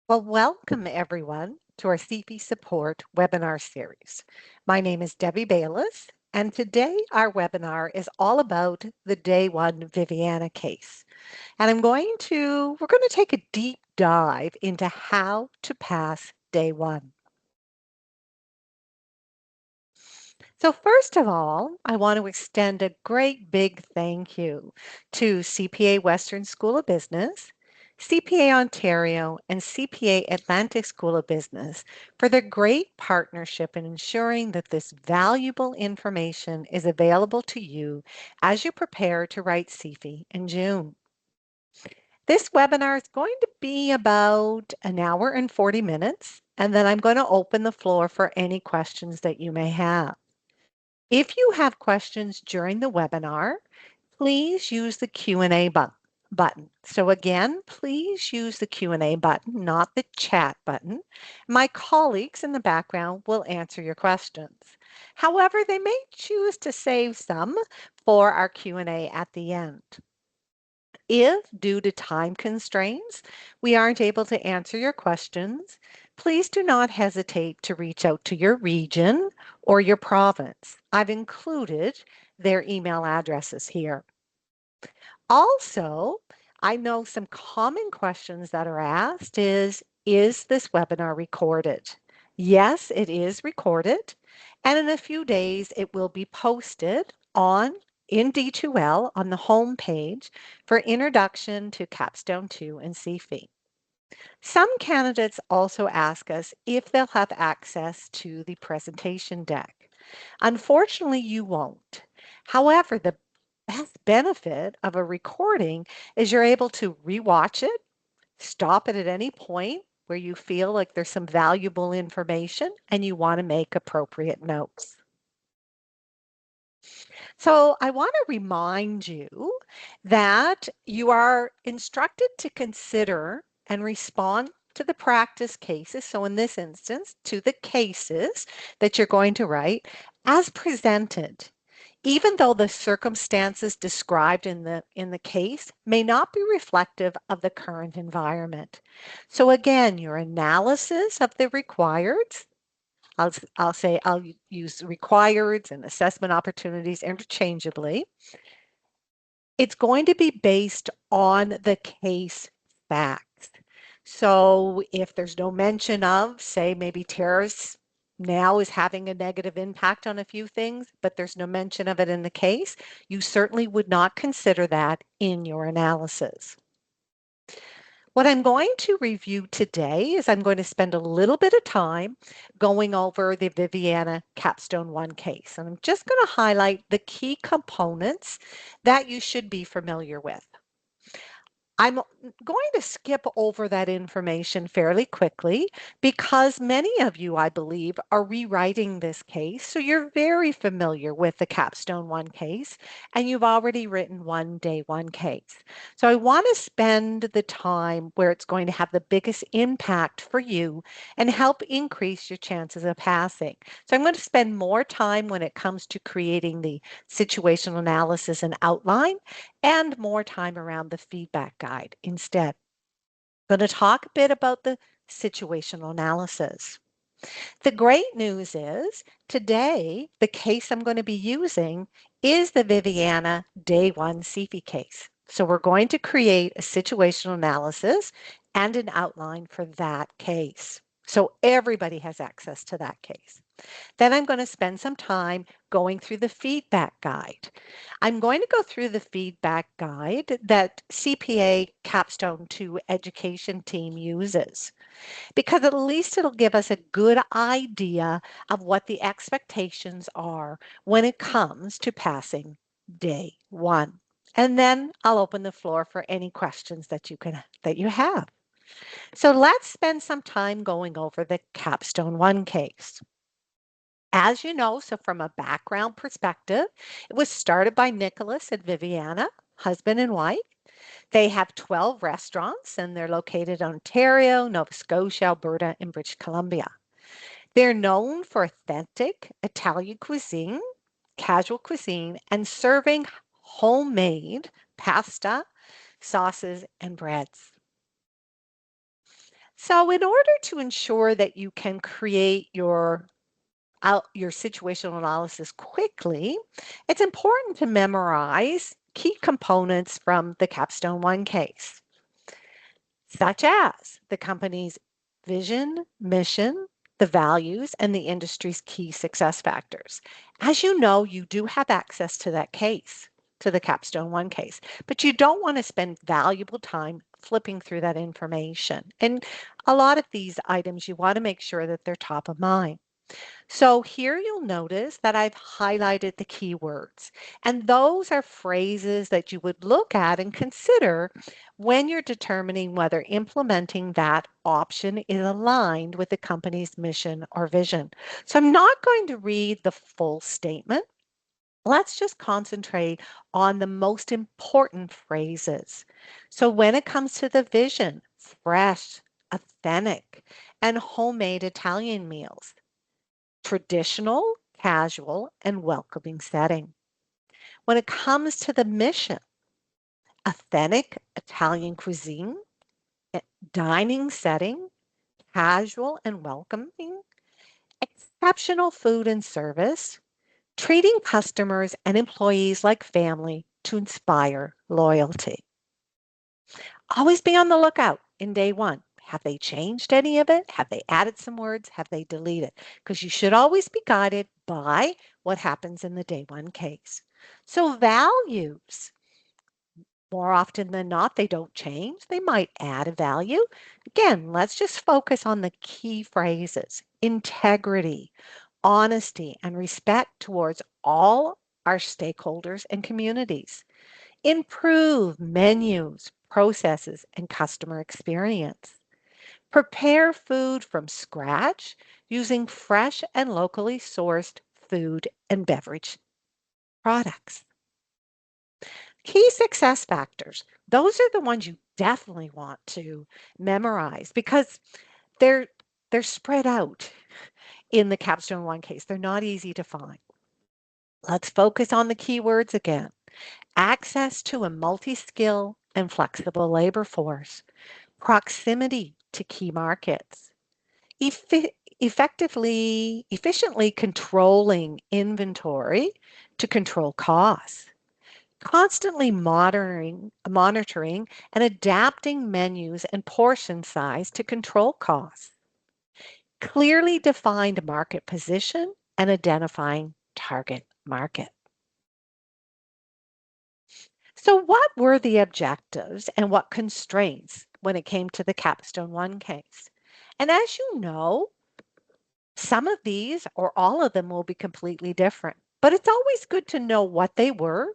Well, welcome everyone to our CFE Support webinar series. My name is Debbie Bayless, and today our webinar is all about the Day 1 Viviana case. And we're going to take a deep dive into how to pass Day 1. So first of all, I want to extend a great big thank you to CPA Western School of Business, CPA Ontario, and CPA Atlantic School of Business for their great partnership in ensuring that this valuable information is available to you as you prepare to write CFE in June. This webinar is going to be about an hour and 40 minutes, and then I'm going to open the floor for any questions that you may have. If you have questions during the webinar, please use the Q&A button. So again, please use the Q&A button, not the chat button. My colleagues in the background will answer your questions. However, they may choose to save some for our Q&A at the end. If, due to time constraints, we aren't able to answer your questions, please do not hesitate to reach out to your region or your province. I've included their email addresses here. Also, I know some common questions that are asked is this webinar recorded? Yes, it is recorded, and in a few days it will be posted in D2L on the home page for Introduction to Capstone 2 and CFE. Some candidates also ask us if they'll have access to the presentation deck. Unfortunately, you won't. However, the best benefit of a recording is you're able to rewatch it, stop it at any point where you feel like there's some valuable information and you want to make appropriate notes. So I want to remind you that you are instructed to consider and respond to the practice cases. So in this instance, to the cases that you're going to write as presented. Even though the circumstances described in the case may not be reflective of the current environment. So again, your analysis of the requireds, I'll use requireds and assessment opportunities interchangeably. It's going to be based on the case facts. So if there's no mention of, say, maybe tariffs now is having a negative impact on a few things, but there's no mention of it in the case, you certainly would not consider that in your analysis. What I'm going to review today is I'm going to spend a little bit of time going over the Viviana Capstone 1 case. And I'm just going to highlight the key components that you should be familiar with. I'm going to skip over that information fairly quickly because many of you, I believe, are rewriting this case. So you're very familiar with the Capstone 1 case and you've already written one Day 1 case. So I want to spend the time where it's going to have the biggest impact for you and help increase your chances of passing. So I'm going to spend more time when it comes to creating the situational analysis and outline and more time around the feedback guide instead. I'm going to talk a bit about the situational analysis. The great news is today, the case I'm going to be using is the Viviana Day 1 CFE case. So we're going to create a situational analysis and an outline for that case. So everybody has access to that case. Then I'm going to spend some time going through the feedback guide. I'm going to go through the feedback guide that CPA Capstone 2 education team uses because at least it'll give us a good idea of what the expectations are when it comes to passing Day 1. And then I'll open the floor for any questions that you have. So let's spend some time going over the Capstone 1 case. As you know, so from a background perspective, it was started by Nicholas and Viviana, husband and wife. They have 12 restaurants and they're located in Ontario, Nova Scotia, Alberta, and British Columbia. They're known for authentic Italian cuisine, casual cuisine, and serving homemade pasta, sauces, and breads. So in order to ensure that you can create your situational analysis quickly, it's important to memorize key components from the Capstone 1 case, such as the company's vision, mission, the values, and the industry's key success factors. As you know, you do have access to that case, to the Capstone 1 case, but you don't want to spend valuable time flipping through that information. And a lot of these items, you want to make sure that they're top of mind. So here you'll notice that I've highlighted the keywords, and those are phrases that you would look at and consider when you're determining whether implementing that option is aligned with the company's mission or vision. So I'm not going to read the full statement. Let's just concentrate on the most important phrases. So when it comes to the vision, fresh, authentic, and homemade Italian meals, traditional, casual, and welcoming setting. When it comes to the mission, authentic Italian cuisine, eh, dining setting, casual and welcoming, exceptional food and service, treating customers and employees like family to inspire loyalty. Always be on the lookout in day one. Have they changed any of it? Have they added some words? Have they deleted? Because you should always be guided by what happens in the day one case. So values, more often than not, they don't change. They might add a value. Again, let's just focus on the key phrases: integrity, honesty, and respect towards all our stakeholders and communities. Improve menus, processes, and customer experience. Prepare food from scratch using fresh and locally sourced food and beverage products. Key success factors. Those are the ones you definitely want to memorize because they're they're spread out in the Capstone 1 case. They're not easy to find. Let's focus on the keywords again. Access to a multi-skill and flexible labor force, proximity to key markets, efficiently controlling inventory to control costs, constantly monitoring and adapting menus and portion size to control costs, clearly defined market position and identifying target market. So what were the objectives and what constraints when it came to the Capstone 1 case? And as you know, some of these or all of them will be completely different, but it's always good to know what they were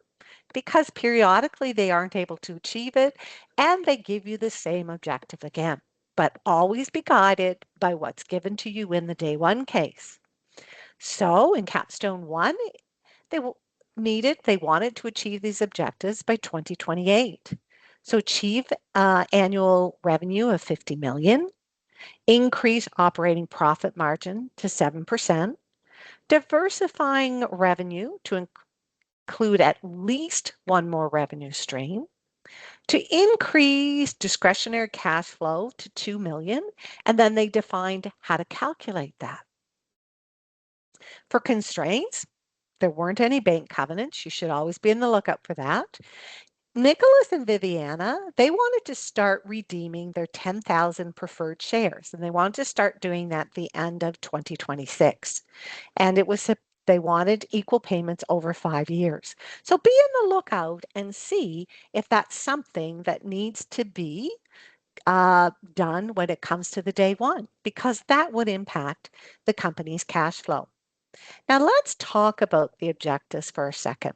because periodically they aren't able to achieve it and they give you the same objective again. But always be guided by what's given to you in the day one case. So in Capstone 1, they they wanted to achieve these objectives by 2028. So achieve annual revenue of 50 million, increase operating profit margin to 7%, diversifying revenue to include at least one more revenue stream, to increase discretionary cash flow to 2 million, and then they defined how to calculate that. For constraints, there weren't any bank covenants. You should always be in the lookout for that. Nicholas and Viviana, they wanted to start redeeming their 10,000 preferred shares, and they wanted to start doing that at the end of 2026. And they wanted equal payments over 5 years. So be in the lookout and see if that's something that needs to be done when it comes to the day one, because that would impact the company's cash flow. Now let's talk about the objectives for a second.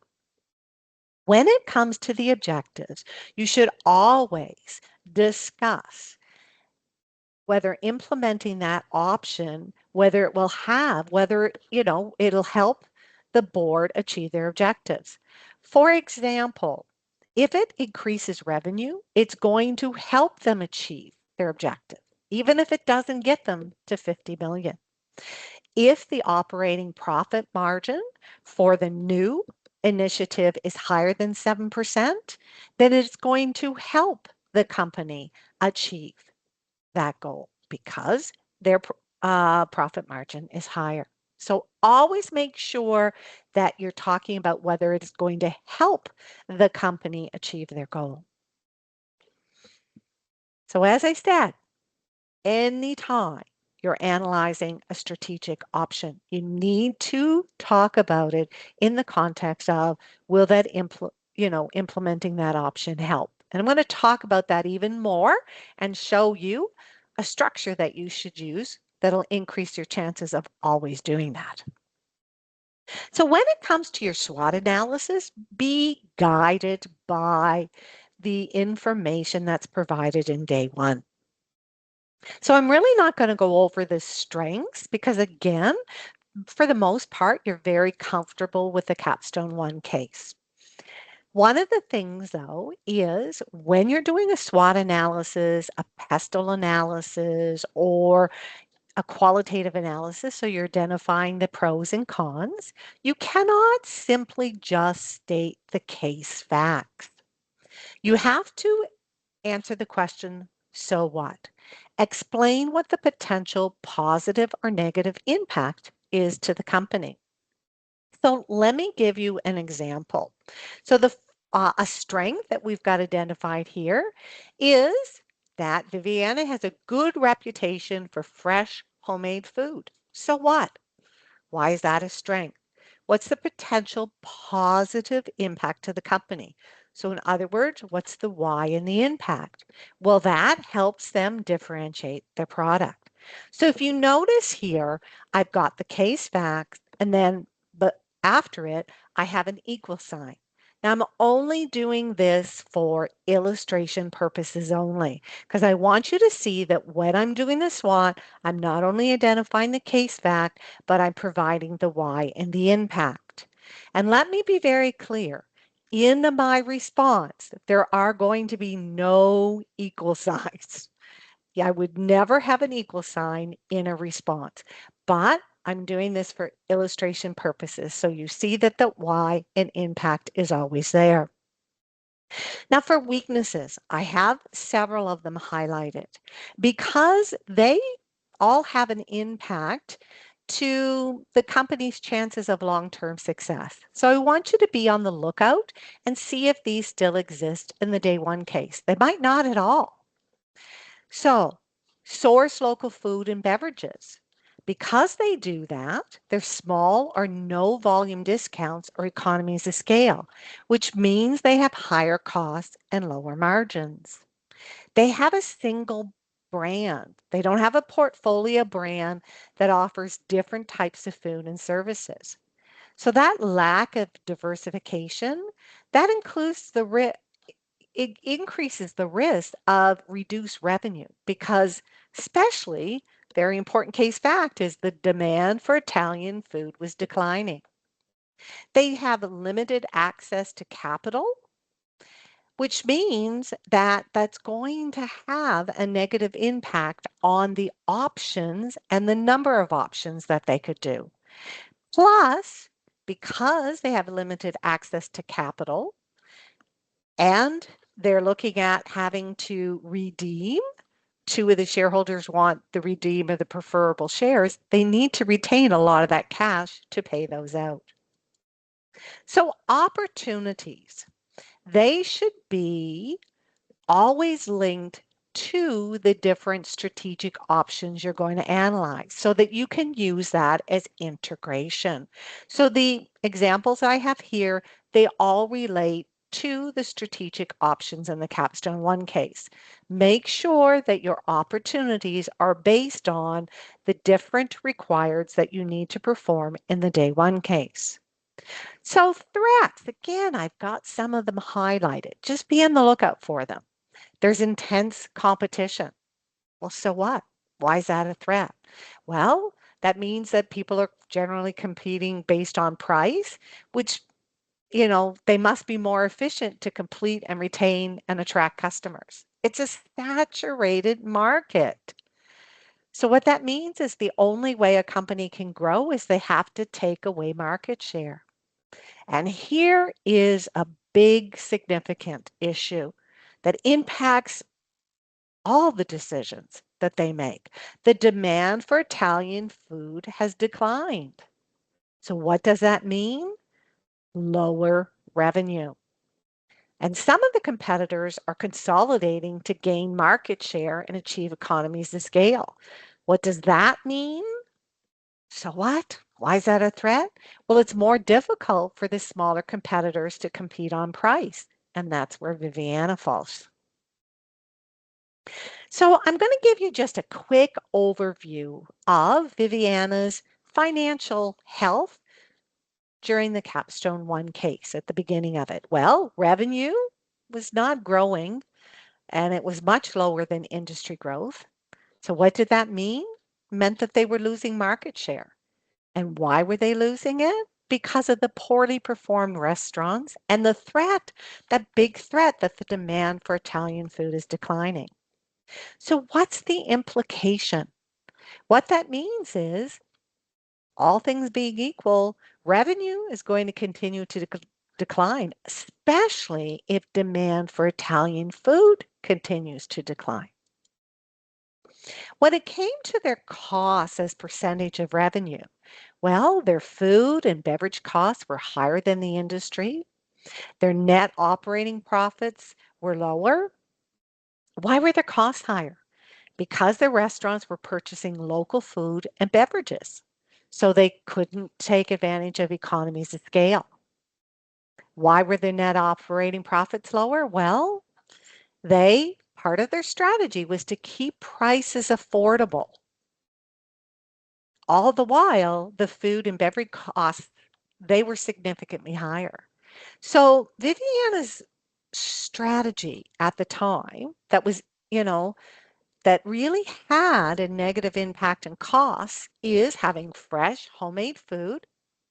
When it comes to the objectives, you should always discuss whether implementing that option, whether it'll help the board achieve their objectives. For example, if it increases revenue, it's going to help them achieve their objective, even if it doesn't get them to 50 million. If the operating profit margin for the new initiative is higher than 7%, then it's going to help the company achieve that goal. because their profit margin is higher. So always make sure that you're talking about whether it's going to help the company achieve their goal. So as I said, anytime you're analyzing a strategic option, you need to talk about it in the context of, will that implementing that option help? And I'm going to talk about that even more and show you a structure that you should use that'll increase your chances of always doing that. So when it comes to your SWOT analysis, be guided by the information that's provided in day one. So I'm really not going to go over the strengths because, again, for the most part, you're very comfortable with the Capstone 1 case. One of the things, though, is when you're doing a SWOT analysis, a pestle analysis, or a qualitative analysis, so you're identifying the pros and cons, you cannot simply just state the case facts. You have to answer the question, so what? Explain what the potential positive or negative impact is to the company. So let me give you an example. So a strength that we've got identified here is that Viviana has a good reputation for fresh homemade food. So what? Why is that a strength? What's the potential positive impact to the company? So in other words, what's the why and the impact? Well, that helps them differentiate their product. So if you notice here, I've got the case facts and then but after it, I have an equal sign. Now I'm only doing this for illustration purposes only because I want you to see that when I'm doing the SWOT, I'm not only identifying the case fact, but I'm providing the why and the impact. And let me be very clear. In my response, there are going to be no equal signs. Yeah, I would never have an equal sign in a response, but I'm doing this for illustration purposes. So you see that the why and impact is always there. Now for weaknesses, I have several of them highlighted because they all have an impact to the company's chances of long-term success. So I want you to be on the lookout and see if these still exist in the day one case. They might not at all. So source local food and beverages. Because they do that, they're small or no volume discounts or economies of scale, which means they have higher costs and lower margins. They have a single brand. They don't have a portfolio brand that offers different types of food and services. So that lack of diversification, that includes it increases the risk of reduced revenue because especially very important case fact is the demand for Italian food was declining. They have limited access to capital, which means that that's going to have a negative impact on the options and the number of options that they could do. Plus, because they have limited access to capital and they're looking at having to redeem, two of the shareholders want the redeem of the preferable shares, they need to retain a lot of that cash to pay those out. So opportunities, they should be always linked to the different strategic options you're going to analyze so that you can use that as integration. So the examples I have here, they all relate to the strategic options in the Capstone 1 case. Make sure that your opportunities are based on the different requirements that you need to perform in the day 1 case. So threats, again, I've got some of them highlighted. Just be on the lookout for them. There's intense competition. Well, so what? Why is that a threat? Well, that means that people are generally competing based on price, which, they must be more efficient to complete and retain and attract customers. It's a saturated market. So what that means is the only way a company can grow is they have to take away market share. And here is a big significant issue that impacts all the decisions that they make. The demand for Italian food has declined. So what does that mean? Lower revenue. And some of the competitors are consolidating to gain market share and achieve economies of scale. What does that mean? So what? Why is that a threat? Well, it's more difficult for the smaller competitors to compete on price. And that's where Viviana falls. So I'm going to give you just a quick overview of Viviana's financial health during the Capstone 1 case at the beginning of it. Well, revenue was not growing and it was much lower than industry growth. So what did that mean? It meant that they were losing market share. And why were they losing it? Because of the poorly performed restaurants and the threat, that big threat that the demand for Italian food is declining. So what's the implication? What that means is, all things being equal, revenue is going to continue to decline, especially if demand for Italian food continues to decline. When it came to their costs as percentage of revenue, well, their food and beverage costs were higher than the industry. Their net operating profits were lower. Why were their costs higher? Because the restaurants were purchasing local food and beverages. So they couldn't take advantage of economies of scale. Why were their net operating profits lower? Well, part of their strategy was to keep prices affordable. All the while, the food and beverage costs, they were significantly higher. So Viviana's strategy at the time that was, you know, that really had a negative impact on costs is having fresh homemade food,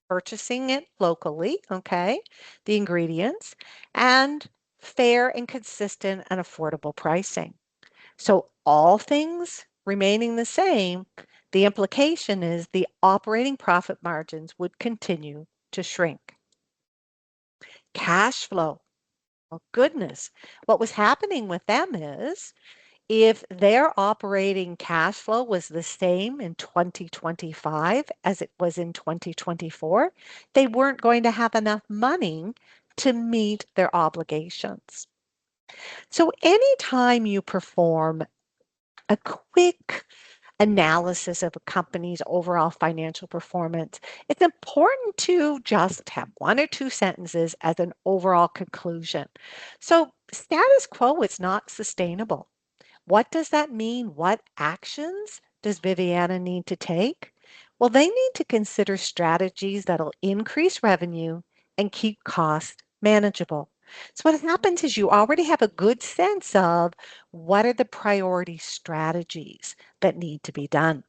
purchasing it locally, okay, the ingredients, and fair and consistent and affordable pricing. So all things remaining the same, the implication is the operating profit margins would continue to shrink. Cash flow. Oh, goodness. What was happening with them is if their operating cash flow was the same in 2025 as it was in 2024, they weren't going to have enough money to meet their obligations. So anytime you perform a quick analysis of a company's overall financial performance, it's important to just have one or two sentences as an overall conclusion. So status quo is not sustainable. What does that mean? What actions does Viviana need to take? Well, they need to consider strategies that'll increase revenue and keep costs manageable. So what happens is you already have a good sense of what are the priority strategies that need to be done.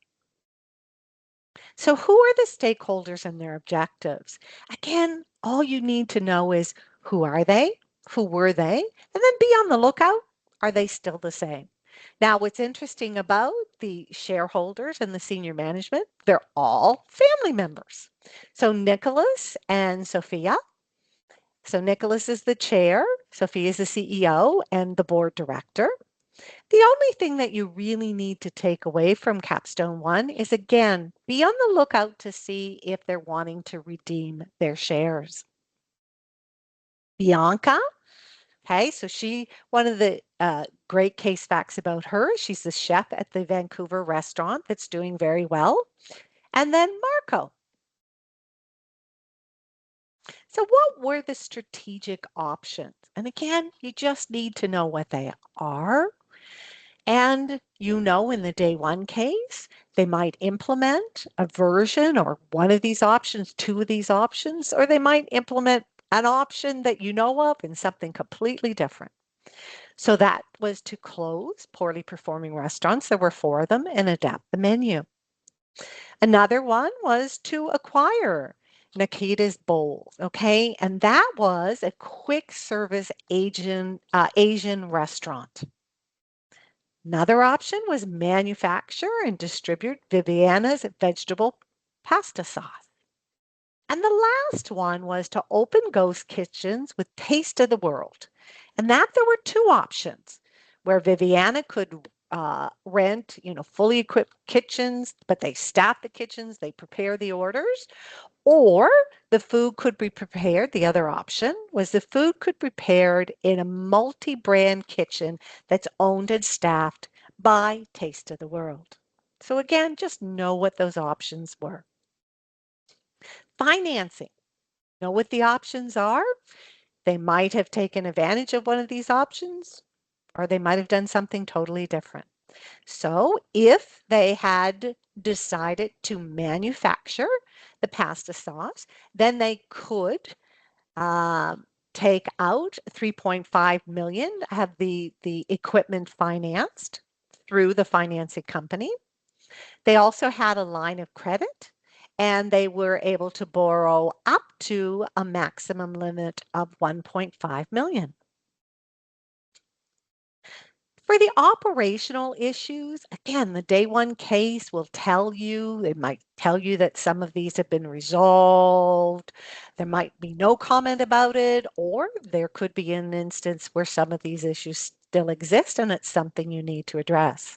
So who are the stakeholders and their objectives? Again, all you need to know is who are they? Who were they? And then be on the lookout. Are they still the same? Now, what's interesting about the shareholders and the senior management, they're all family members. So Nicholas and Sophia. So Nicholas is the chair, Sophia is the CEO and the board director. The only thing that you really need to take away from Capstone 1 is, again, be on the lookout to see if they're wanting to redeem their shares. Bianca, okay, so one of the great case facts about her, she's the chef at the Vancouver restaurant that's doing very well. And then Marco. So what were the strategic options? And again, you just need to know what they are. And in the day one case, they might implement a version or one of these options, two of these options, or they might implement an option that you know of and something completely different. So that was to close poorly performing restaurants. There were four of them and adapt the menu. Another one was to acquire Nikita's Bowls, okay? And that was a quick service Asian restaurant. Another option was manufacture and distribute Viviana's vegetable pasta sauce. And the last one was to open ghost kitchens with Taste of the World. And that there were two options where Viviana could rent, fully equipped kitchens, but they staff the kitchens, they prepare the orders, or the food could be prepared. The other option was the food could be prepared in a multi-brand kitchen that's owned and staffed by Taste of the World. So again, just know what those options were. Financing. Know what the options are? They might have taken advantage of one of these options, or they might have done something totally different. So if they had decided to manufacture the pasta sauce, then they could take out 3.5 million, have the equipment financed through the financing company. They also had a line of credit and they were able to borrow up to a maximum limit of 1.5 million. For the operational issues, again, the day one case will tell you, it might tell you that some of these have been resolved. There might be no comment about it, or there could be an instance where some of these issues still exist and it's something you need to address.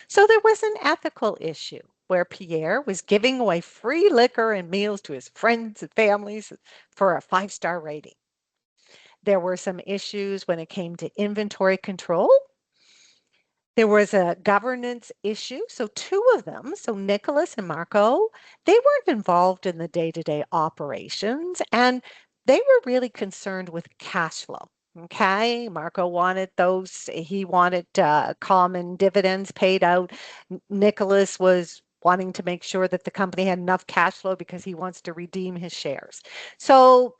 So there was an ethical issue where Pierre was giving away free liquor and meals to his friends and families for a 5-star rating. There were some issues when it came to inventory control. There was a governance issue. So two of them, so Nicholas and Marco, they weren't involved in the day-to-day operations and they were really concerned with cash flow. Okay, Marco wanted those, he wanted common dividends paid out. Nicholas was wanting to make sure that the company had enough cash flow because he wants to redeem his shares. So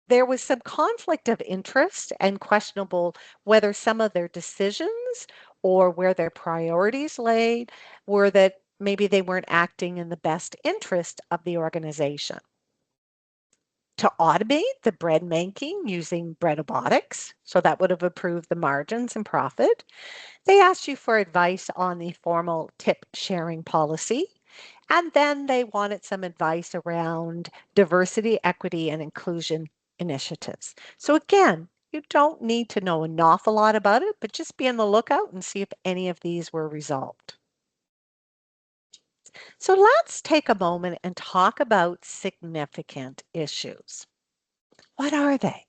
there was some conflict of interest and questionable whether some of their decisions or where their priorities laid were that maybe they weren't acting in the best interest of the organization. To automate the bread making using breadobotics, so that would have improved the margins and profit. They asked you for advice on the formal tip sharing policy. And then they wanted some advice around diversity, equity, and inclusion initiatives. So again, you don't need to know an awful lot about it, but just be on the lookout and see if any of these were resolved. So let's take a moment and talk about significant issues. What are they?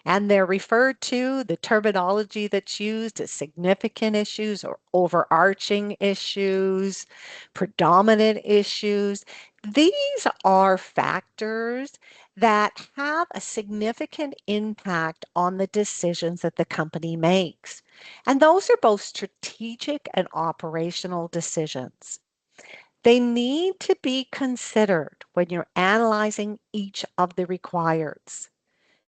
And they're referred to, the terminology that's used is significant issues or overarching issues, predominant issues. These are factors that have a significant impact on the decisions that the company makes. And those are both strategic and operational decisions. They need to be considered when you're analyzing each of the requireds.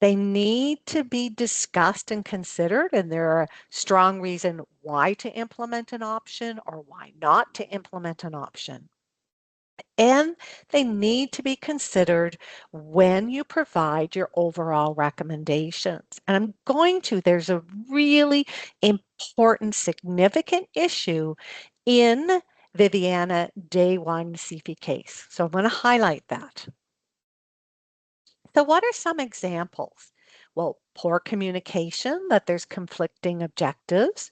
They need to be discussed and considered, and there are strong reasons why to implement an option or why not to implement an option. And they need to be considered when you provide your overall recommendations. And there's a really important, significant issue in Viviana Day 1 CFE case. So I'm going to highlight that. So what are some examples? Well, poor communication, that there's conflicting objectives,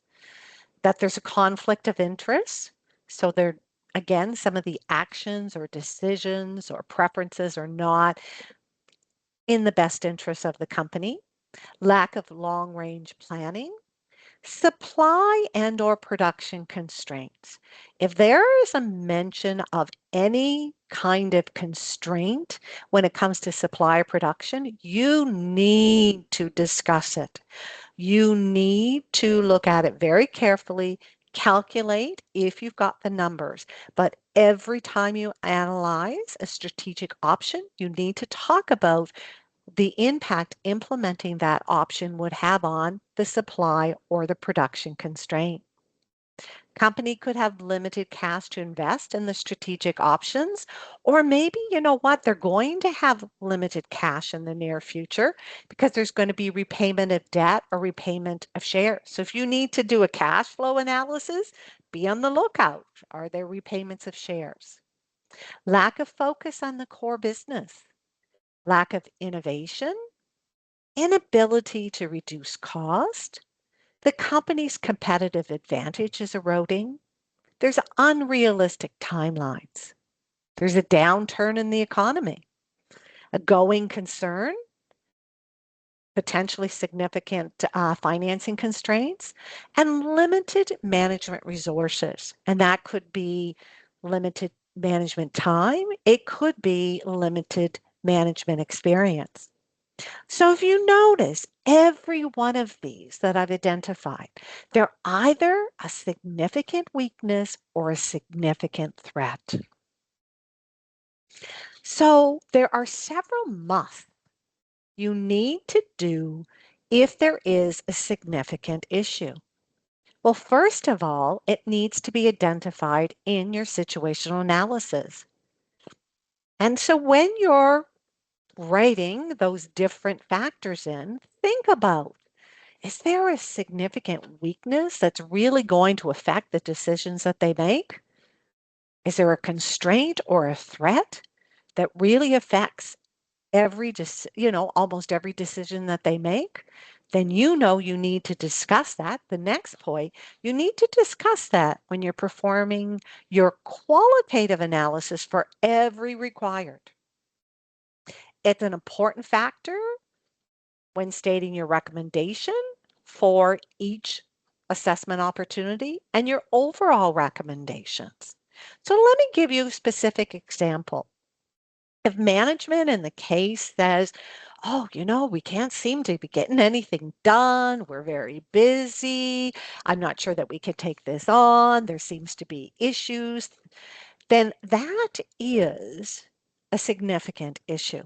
that there's a conflict of interest. So there, again, some of the actions or decisions or preferences are not in the best interest of the company. Lack of long-range planning, supply and or production constraints. If there is a mention of any kind of constraint when it comes to supply or production, you need to discuss it. You need to look at it very carefully, calculate if you've got the numbers. But every time you analyze a strategic option, you need to talk about the impact implementing that option would have on the supply or the production constraint. Company could have limited cash to invest in the strategic options, or maybe, you know what, they're going to have limited cash in the near future because there's going to be repayment of debt or repayment of shares. So if you need to do a cash flow analysis, be on the lookout. Are there repayments of shares? Lack of focus on the core business, lack of innovation, inability to reduce cost, The company's competitive advantage is eroding. There's unrealistic timelines. There's a downturn in the economy, a going concern, potentially significant financing constraints, and limited management resources. And that could be limited management time, it could be limited management experience. So if you notice, every one of these that I've identified, they're either a significant weakness or a significant threat. So there are several musts you need to do if there is a significant issue. Well, first of all, it needs to be identified in your situational analysis. And so when you're writing those different factors in, think about, is there a significant weakness that's really going to affect the decisions that they make? Is there a constraint or a threat that really affects almost every decision that they make? Then you need to discuss that. The next point, you need to discuss that when you're performing your qualitative analysis for every required. It's an important factor when stating your recommendation for each assessment opportunity and your overall recommendations. So let me give you a specific example. If management in the case says, oh, we can't seem to be getting anything done. We're very busy. I'm not sure that we can take this on. There seems to be issues. Then that is a significant issue.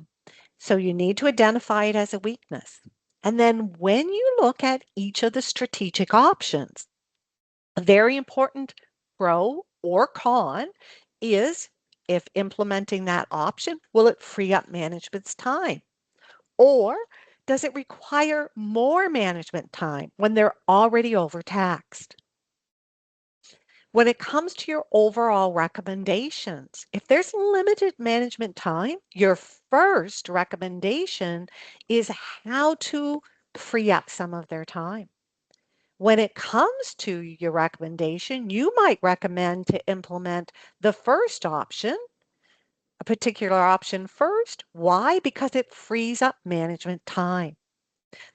So you need to identify it as a weakness. And then when you look at each of the strategic options, a very important pro or con is, if implementing that option, will it free up management's time? Or does it require more management time when they're already overtaxed? When it comes to your overall recommendations, if there's limited management time, your first recommendation is how to free up some of their time. When it comes to your recommendation, you might recommend to implement the first option, a particular option first. Why? Because it frees up management time.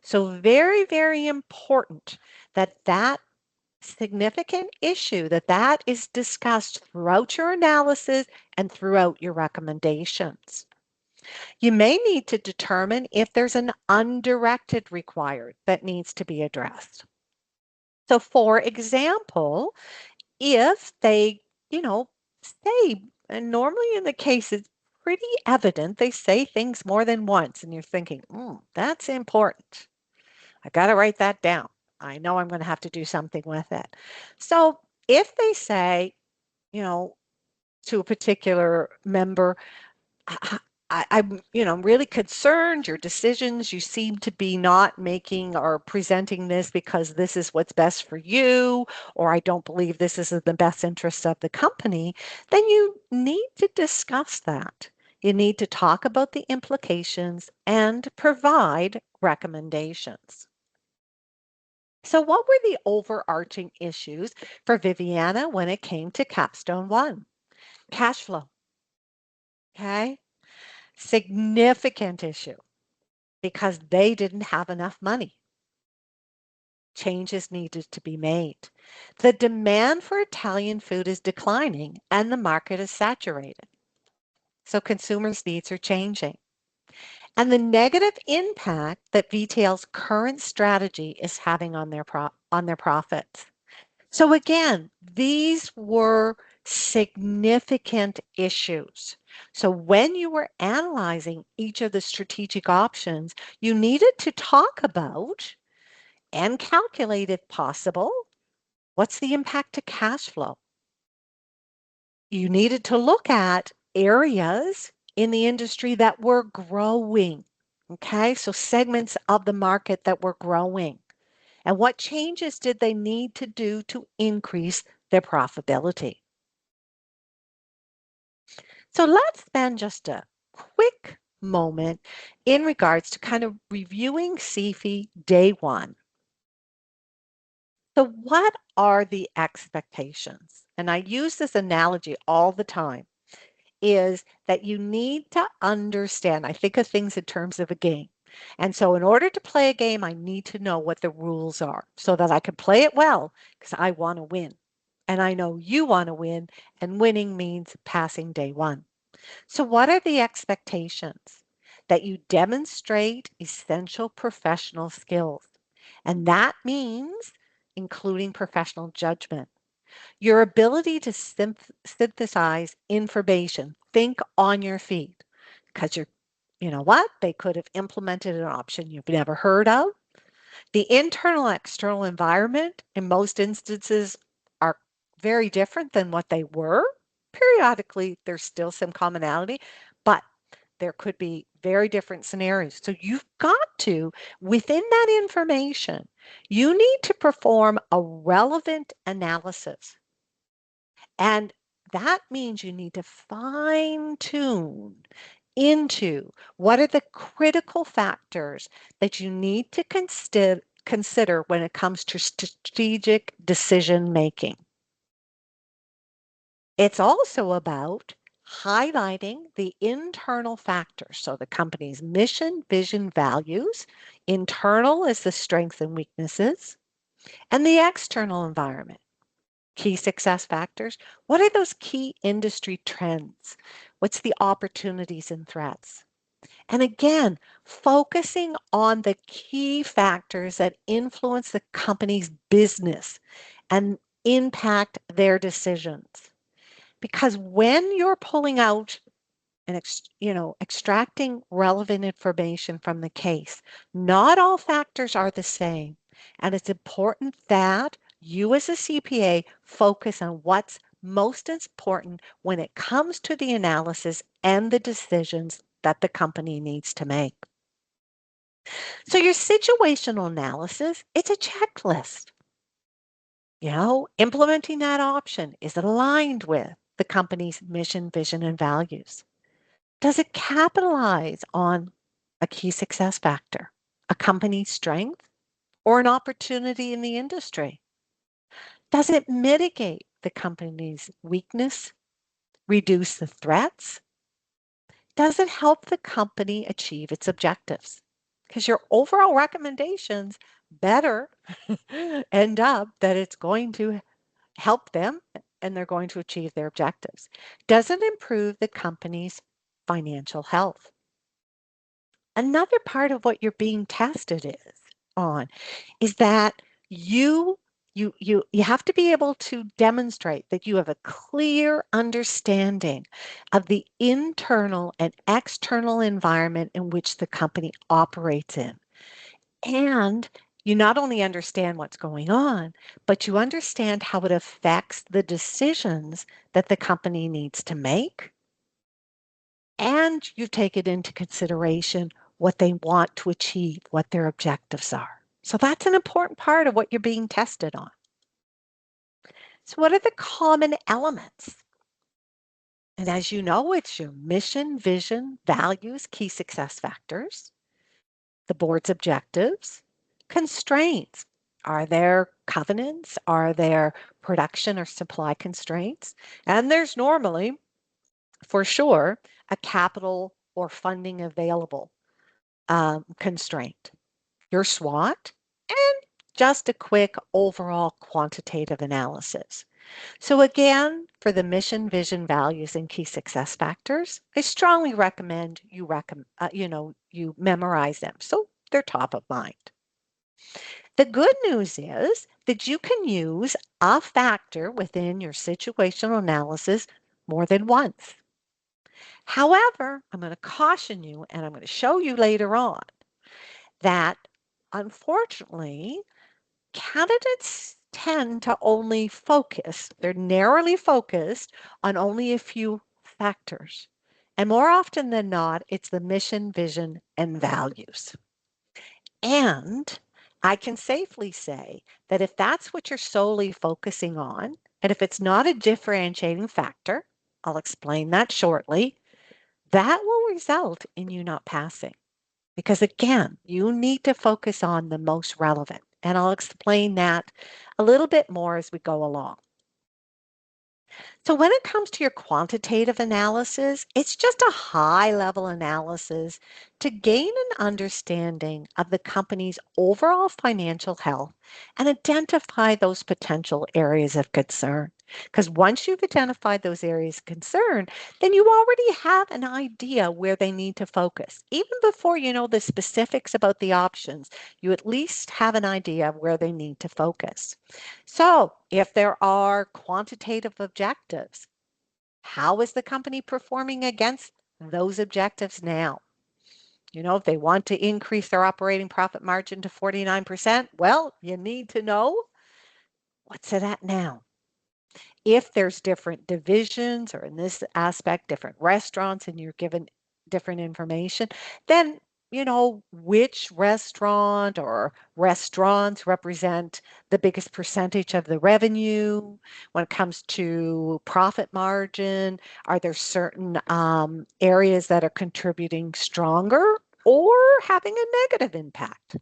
So very, very important that that significant issue that is discussed throughout your analysis and throughout your recommendations. You may need to determine if there's an undirected required that needs to be addressed. So for example, if they, say, and normally in the case it's pretty evident, they say things more than once and you're thinking, that's important. I got to write that down. I know I'm going to have to do something with it. So if they say, you know, to a particular member, I'm really concerned your decisions, you seem to be not making or presenting this because this is what's best for you, or I don't believe this is in the best interest of the company, then you need to discuss that. You need to talk about the implications and provide recommendations. So what were the overarching issues for Viviana when it came to Capstone 1? Cash flow, okay? Significant issue because they didn't have enough money. Changes needed to be made. The demand for Italian food is declining and the market is saturated. So consumers' needs are changing. And the negative impact that VTL's current strategy is having on their profits. So again, these were significant issues. So when you were analyzing each of the strategic options, you needed to talk about and calculate, if possible, what's the impact to cash flow? You needed to look at areas in the industry that were growing. Okay, so segments of the market that were growing. And what changes did they need to do to increase their profitability? So let's spend just a quick moment in regards to kind of reviewing CFE day one. So, what are the expectations? And I use this analogy all the time is that you need to understand. I think of things in terms of a game. And so, in order to play a game, I need to know what the rules are so that I can play it well because I want to win. And I know you want to win, and winning means passing day one. So, what are the expectations? That you demonstrate essential professional skills. And that means including professional judgment, your ability to synthesize information, think on your feet, because you know what? They could have implemented an option you've never heard of. The internal and external environment in most instances are very different than what they were. Periodically, there's still some commonality, but there could be very different scenarios. So you've got to, within that information, you need to perform a relevant analysis. And that means you need to fine tune into what are the critical factors that you need to consider when it comes to strategic decision making. It's also about highlighting the internal factors. So the company's mission, vision, values. Internal is the strengths and weaknesses, and the external environment. Key success factors. What are those key industry trends? What's the opportunities and threats? And again, focusing on the key factors that influence the company's business and impact their decisions. Because when you're pulling out and extracting relevant information from the case, not all factors are the same. And it's important that you as a CPA focus on what's most important when it comes to the analysis and the decisions that the company needs to make. So your situational analysis, it's a checklist. Implementing that option, is it aligned with the company's mission, vision, and values? Does it capitalize on a key success factor, a company's strength, or an opportunity in the industry? Does it mitigate the company's weakness, reduce the threats? Does it help the company achieve its objectives? Because your overall recommendations better end up that it's going to help them and they're going to achieve their objectives. Does it improve the company's financial health? Another part of what you're being tested on is that you have to be able to demonstrate that you have a clear understanding of the internal and external environment in which the company operates in. And you not only understand what's going on, but you understand how it affects the decisions that the company needs to make, and you take it into consideration what they want to achieve, what their objectives are. So that's an important part of what you're being tested on. So what are the common elements? And as you know, it's your mission, vision, values, key success factors, the board's objectives, constraints. Are there covenants? Are there production or supply constraints? And there's normally, for sure, a capital or funding available constraint, your SWOT, and just a quick overall quantitative analysis. So again, for the mission, vision, values, and key success factors, I strongly recommend you memorize them so they're top of mind. The good news is that you can use a factor within your situational analysis more than once. However, I'm going to caution you, and I'm going to show you later on that unfortunately, candidates tend to only focus, they're narrowly focused on only a few factors. And more often than not, it's the mission, vision, and values. And I can safely say that if that's what you're solely focusing on, and if it's not a differentiating factor, I'll explain that shortly, that will result in you not passing. Because again, you need to focus on the most relevant. And I'll explain that a little bit more as we go along. So when it comes to your quantitative analysis, it's just a high level analysis to gain an understanding of the company's overall financial health and identify those potential areas of concern. Because once you've identified those areas of concern, then you already have an idea where they need to focus. Even before you know the specifics about the options, you at least have an idea of where they need to focus. So if there are quantitative objectives, how is the company performing against those objectives now? If they want to increase their operating profit margin to 49%, well, you need to know what's it at now. If there's different divisions, or in this aspect, different restaurants, and you're given different information, then which restaurant or restaurants represent the biggest percentage of the revenue when it comes to profit margin. Are there certain areas that are contributing stronger or having a negative impact?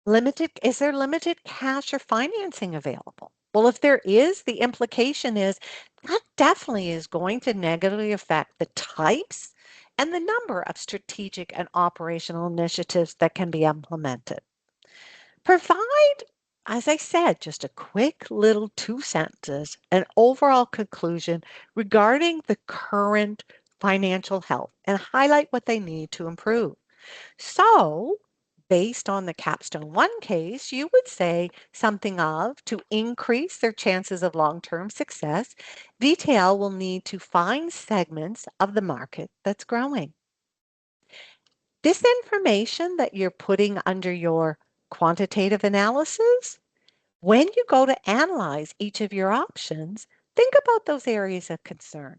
Is there limited cash or financing available? Well, if there is, the implication is that definitely is going to negatively affect the types and the number of strategic and operational initiatives that can be implemented. Provide, as I said, just a quick little 2 sentences, an overall conclusion regarding the current financial health and highlight what they need to improve. So, based on the Capstone 1 case, you would say something of to increase their chances of long-term success, VTL will need to find segments of the market that's growing. This information that you're putting under your quantitative analysis, when you go to analyze each of your options, think about those areas of concern.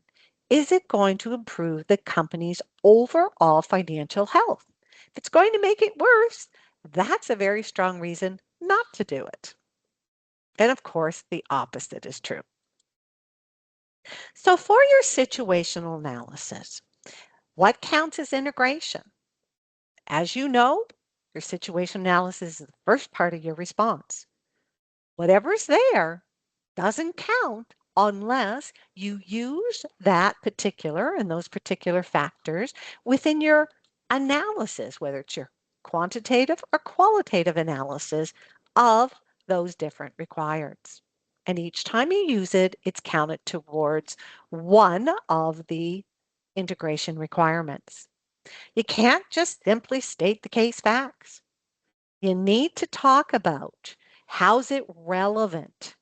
Is it going to improve the company's overall financial health? If it's going to make it worse, that's a very strong reason not to do it. And of course, the opposite is true. So for your situational analysis, what counts as integration? As you know, your situation analysis is the first part of your response. Whatever's there doesn't count unless you use that particular and those particular factors within your analysis, whether it's your quantitative or qualitative analysis of those different requirements. And each time you use it, it's counted towards one of the integration requirements. You can't just simply state the case facts. You need to talk about how's it relevant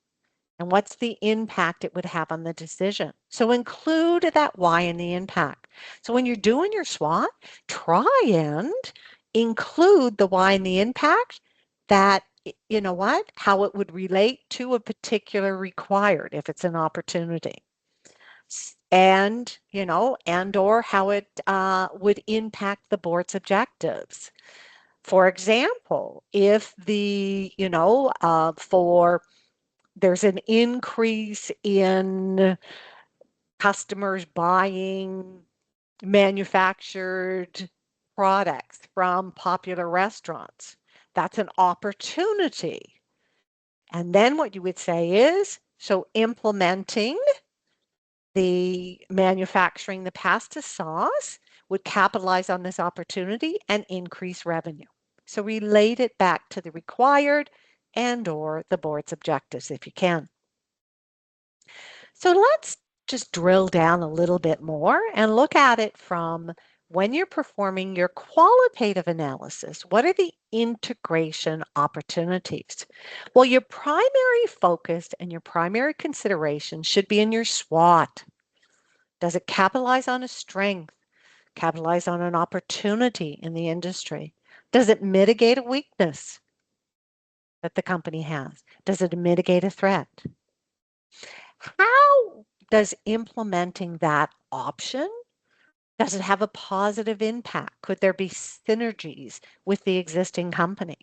and what's the impact it would have on the decision. So include that why and the impact. So when you're doing your SWOT, try and include the why and the impact that, how it would relate to a particular required if it's an opportunity. And or how it would impact the board's objectives. For example, if there's an increase in customers buying manufactured products from popular restaurants, that's an opportunity. And then what you would say is, so implementing the manufacturing the pasta sauce would capitalize on this opportunity and increase revenue. So relate it back to the required and or the board's objectives if you can. So let's just drill down a little bit more and look at it from when you're performing your qualitative analysis. What are the integration opportunities? Well, your primary focus and your primary consideration should be in your SWOT. Does it capitalize on a strength? Capitalize on an opportunity in the industry? Does it mitigate a weakness that the company has? Does it mitigate a threat? How does implementing that option, does it have a positive impact? Could there be synergies with the existing company?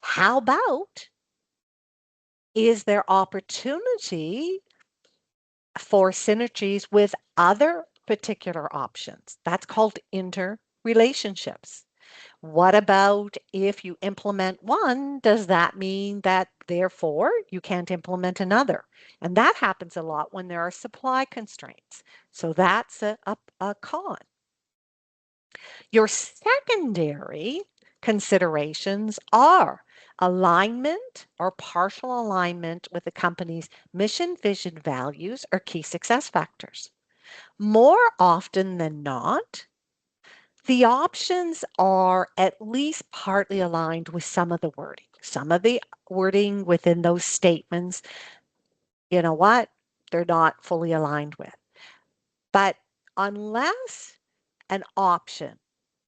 How about, is there opportunity for synergies with other particular options? That's called interrelationships. What about if you implement one, does that mean that therefore you can't implement another? And that happens a lot when there are supply constraints. So that's a con. Your secondary considerations are alignment or partial alignment with the company's mission, vision, values, or key success factors. More often than not, the options are at least partly aligned with some of the wording. Some of the wording within those statements, you know what, they're not fully aligned with. But unless an option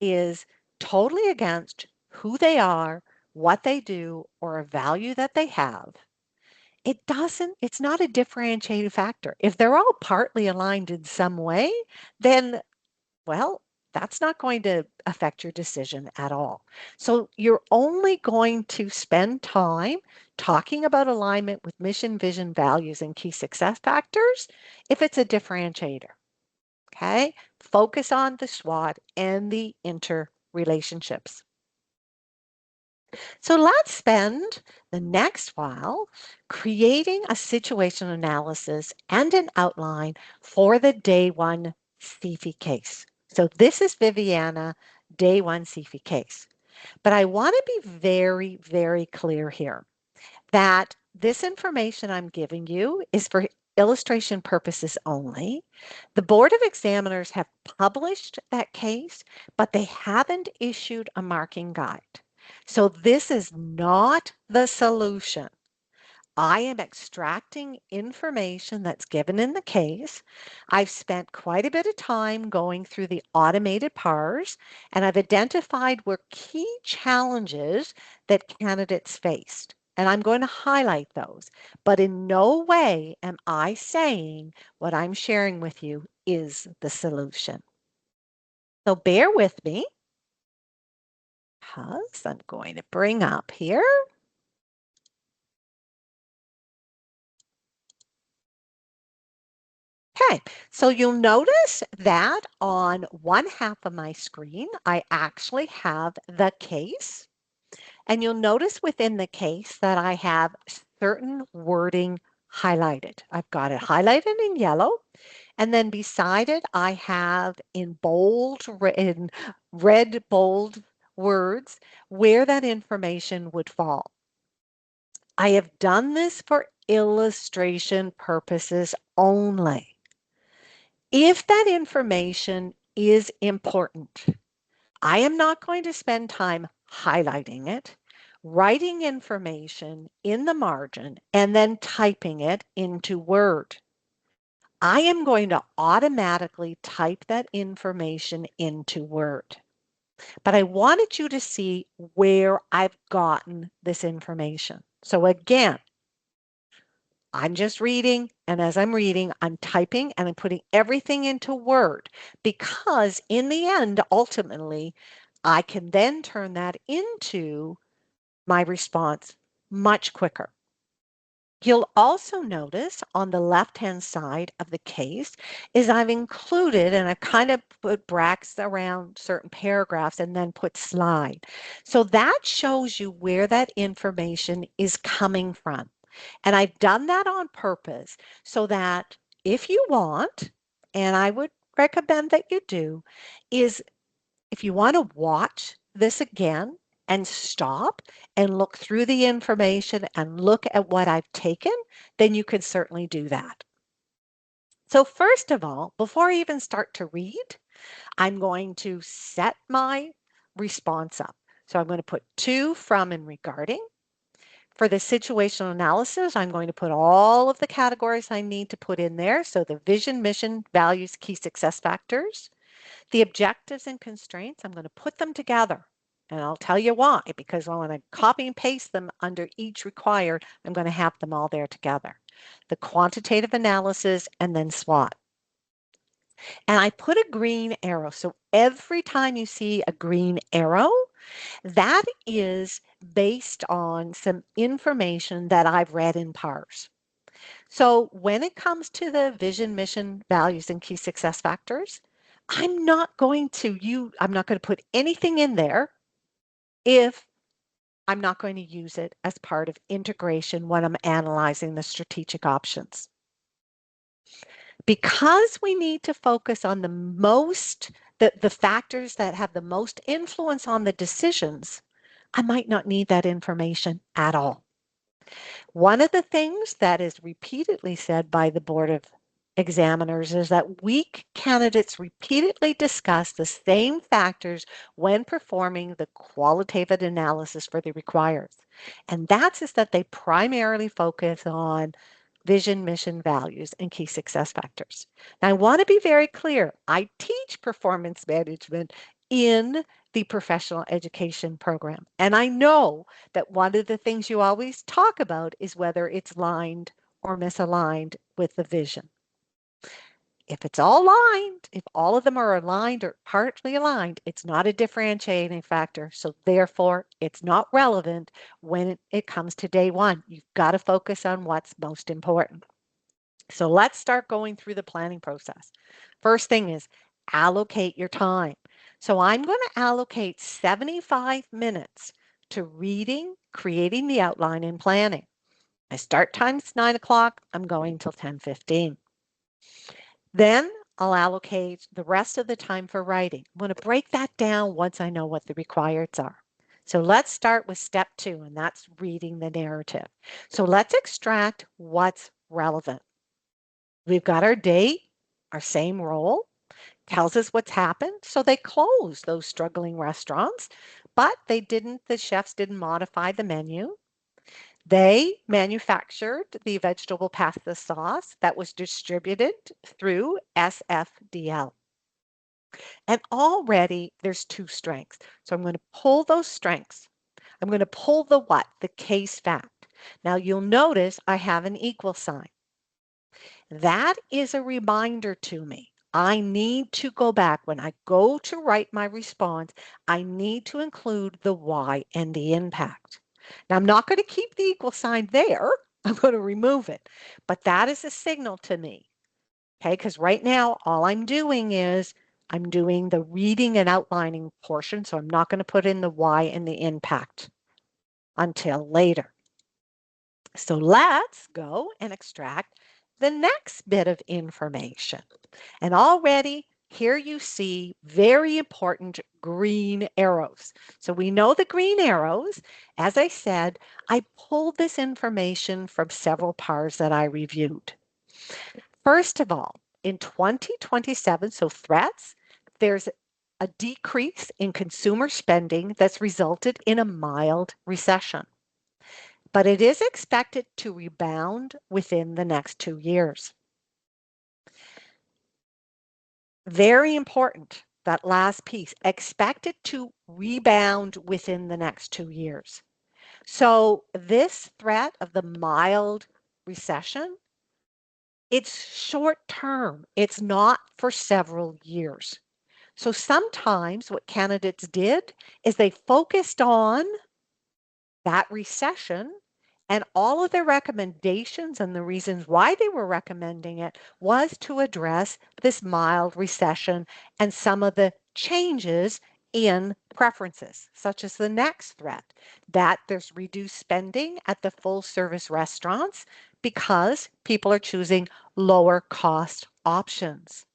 is totally against who they are, what they do, or a value that they have, it's not a differentiating factor. If they're all partly aligned in some way, then, well, that's not going to affect your decision at all. So you're only going to spend time talking about alignment with mission, vision, values, and key success factors if it's a differentiator. Okay? Focus on the SWOT and the interrelationships. So let's spend the next while creating a situation analysis and an outline for the day one CFE case. So this is Viviana, day one CFE case. But I want to be very, very clear here that this information I'm giving you is for illustration purposes only. The Board of Examiners have published that case, but they haven't issued a marking guide. So this is not the solution. I am extracting information that's given in the case. I've spent quite a bit of time going through the automated PARs, and I've identified where key challenges that candidates faced. And I'm going to highlight those. But in no way am I saying what I'm sharing with you is the solution. So bear with me, because I'm going to bring up here. Okay, so you'll notice that on one half of my screen, I actually have the case. And you'll notice within the case that I have certain wording highlighted. I've got it highlighted in yellow. And then beside it, I have in in red bold words where that information would fall. I have done this for illustration purposes only. If that information is important, I am not going to spend time highlighting it, writing information in the margin, and then typing it into Word. I am going to automatically type that information into Word. But I wanted you to see where I've gotten this information. So again, I'm just reading, and as I'm reading, I'm typing and I'm putting everything into Word because in the end, ultimately, I can then turn that into my response much quicker. You'll also notice on the left-hand side of the case is I've included, and I've kind of put brackets around certain paragraphs and then put slide. So that shows you where that information is coming from. And I've done that on purpose so that if you want, and I would recommend that you do, is if you want to watch this again and stop and look through the information and look at what I've taken, then you can certainly do that. So first of all, before I even start to read, I'm going to set my response up. So I'm going to put to, from, and regarding. For the situational analysis, I'm going to put all of the categories I need to put in there. So the vision, mission, values, key success factors. The objectives and constraints, I'm going to put them together. And I'll tell you why, because when I copy and paste them under each required, I'm going to have them all there together. The quantitative analysis and then SWOT. And I put a green arrow. So every time you see a green arrow, that is based on some information that I've read in PARS. So when it comes to the vision, mission, values, and key success factors, I'm not going to put anything in there if I'm not going to use it as part of integration when I'm analyzing the strategic options. Because we need to focus on the factors that have the most influence on the decisions, I might not need that information at all. One of the things that is repeatedly said by the Board of Examiners is that weak candidates repeatedly discuss the same factors when performing the qualitative analysis for the requires. And that's is that they primarily focus on vision, mission, values, and key success factors. Now, I want to be very clear. I teach performance management in the professional education program. And I know that one of the things you always talk about is whether it's lined or misaligned with the vision. If it's all aligned, if all of them are aligned or partly aligned, it's not a differentiating factor. So therefore, it's not relevant when it comes to day one. You've got to focus on what's most important. So let's start going through the planning process. First thing is allocate your time. So I'm going to allocate 75 minutes to reading, creating the outline, and planning. My start time's 9 o'clock. I'm going till 10:15. Then I'll allocate the rest of the time for writing. I'm going to break that down once I know what the requirements are. So let's start with step 2, and that's reading the narrative. So let's extract what's relevant. We've got our date, our same role, tells us what's happened. So they closed those struggling restaurants, but the chefs didn't modify the menu. They manufactured the vegetable pasta sauce that was distributed through SFDL. And already there's 2 strengths. So I'm going to pull those strengths. I'm going to pull the what? The case fact. Now you'll notice I have an equal sign. That is a reminder to me. I need to go back when I go to write my response. I need to include the why and the impact. Now, I'm not going to keep the equal sign there. I'm going to remove it. But that is a signal to me. Okay, because right now all I'm doing is I'm doing the reading and outlining portion. So I'm not going to put in the why and the impact until later. So let's go and extract the next bit of information. And already here you see very important green arrows. So we know the green arrows. As I said, I pulled this information from several PARs that I reviewed. First of all, in 2027, so threats, there's a decrease in consumer spending that's resulted in a mild recession, but it is expected to rebound within the next 2 years. Very important, that last piece, expected to rebound within the next 2 years. So this threat of the mild recession, it's short term. It's not for several years. So sometimes what candidates did is they focused on that recession, and all of their recommendations and the reasons why they were recommending it was to address this mild recession and some of the changes in preferences, such as the next threat, that there's reduced spending at the full service restaurants because people are choosing lower cost options.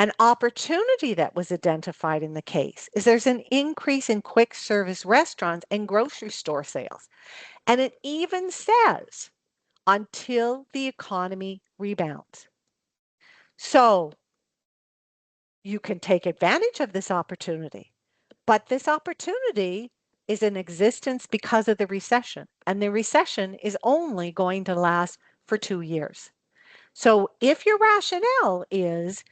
An opportunity that was identified in the case is there's an increase in quick service restaurants and grocery store sales. And it even says until the economy rebounds. So you can take advantage of this opportunity, but this opportunity is in existence because of the recession, and the recession is only going to last for 2 years. So if your rationale is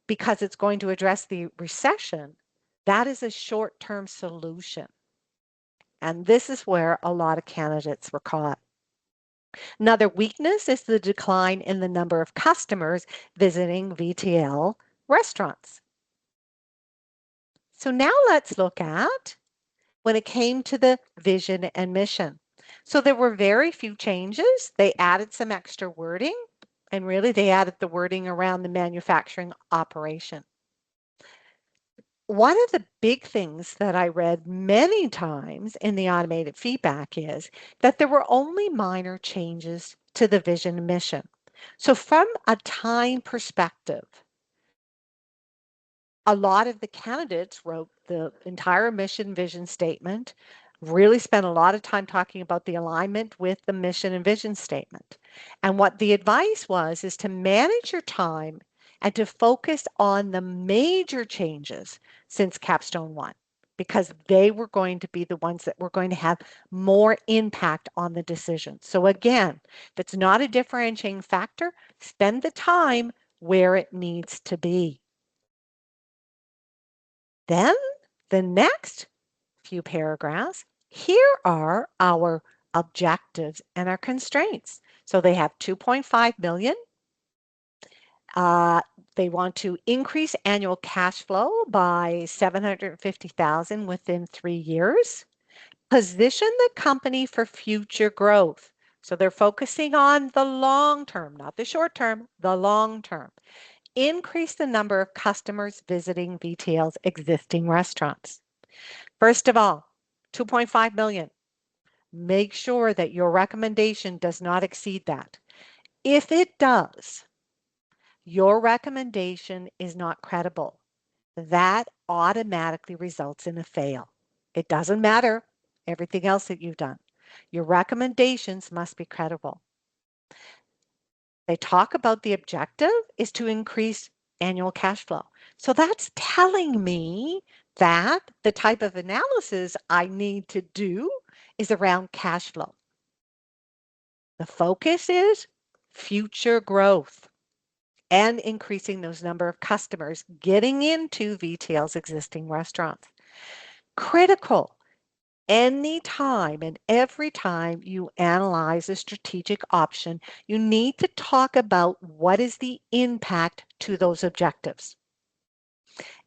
because it's going to address the recession, that is a short-term solution. And this is where a lot of candidates were caught. Another weakness is the decline in the number of customers visiting VTL restaurants. So now let's look at when it came to the vision and mission. So there were very few changes. They added some extra wording, and really they added the wording around the manufacturing operation. One of the big things that I read many times in the automated feedback is that there were only minor changes to the vision and mission. So from a time perspective, a lot of the candidates wrote the entire mission vision statement, really spent a lot of time talking about the alignment with the mission and vision statement. And what the advice was is to manage your time and to focus on the major changes since Capstone 1, because they were going to be the ones that were going to have more impact on the decision. So again, if it's not a differentiating factor, spend the time where it needs to be. Then the next few paragraphs, here are our objectives and our constraints. So they have 2.5 million. They want to increase annual cash flow by 750,000 within 3 years. Position the company for future growth. So they're focusing on the long term, not the short term, the long term. Increase the number of customers visiting VTL's existing restaurants. First of all, 2.5 million. Make sure that your recommendation does not exceed that. If it does, your recommendation is not credible. That automatically results in a fail. It doesn't matter everything else that you've done. Your recommendations must be credible. They talk about the objective is to increase annual cash flow. So that's telling me that the type of analysis I need to do is around cash flow. The focus is future growth and increasing those number of customers getting into VTL's existing restaurants. Critical. Any time and every time you analyze a strategic option, you need to talk about what is the impact to those objectives.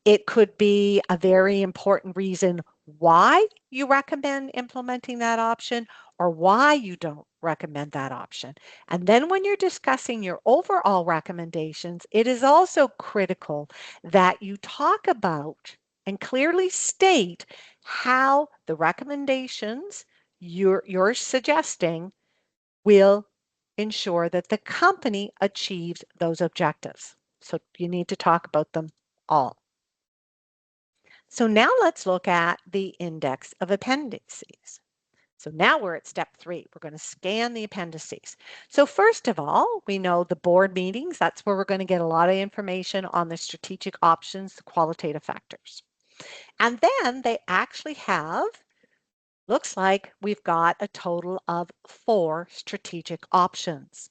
It could be a very important reason why you recommend implementing that option or why you don't recommend that option. And then when you're discussing your overall recommendations, it is also critical that you talk about and clearly state how the recommendations you're suggesting will ensure that the company achieves those objectives. So you need to talk about them all. So now let's look at the index of appendices. So now we're at step 3. We're going to scan the appendices. So first of all, we know the board meetings. That's where we're going to get a lot of information on the strategic options, the qualitative factors. And then they actually have, looks like we've got a total of 4 strategic options.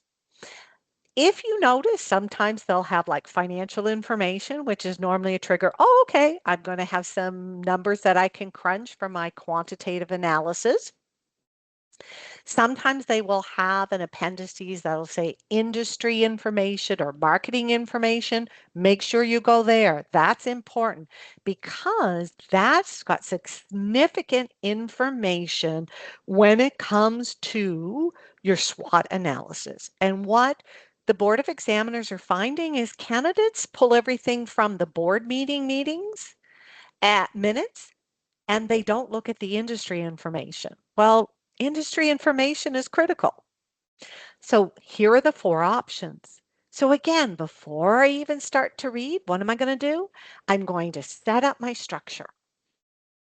If you notice, sometimes they'll have like financial information, which is normally a trigger. Oh, okay, I'm going to have some numbers that I can crunch for my quantitative analysis. Sometimes they will have an appendices that'll say industry information or marketing information. Make sure you go there. That's important because that's got significant information when it comes to your SWOT analysis. And what the Board of Examiners are finding is candidates pull everything from the board meetings at minutes and they don't look at the industry information. Well, industry information is critical. So here are the 4 options. So again, before I even start to read, what am I going to do? I'm going to set up my structure.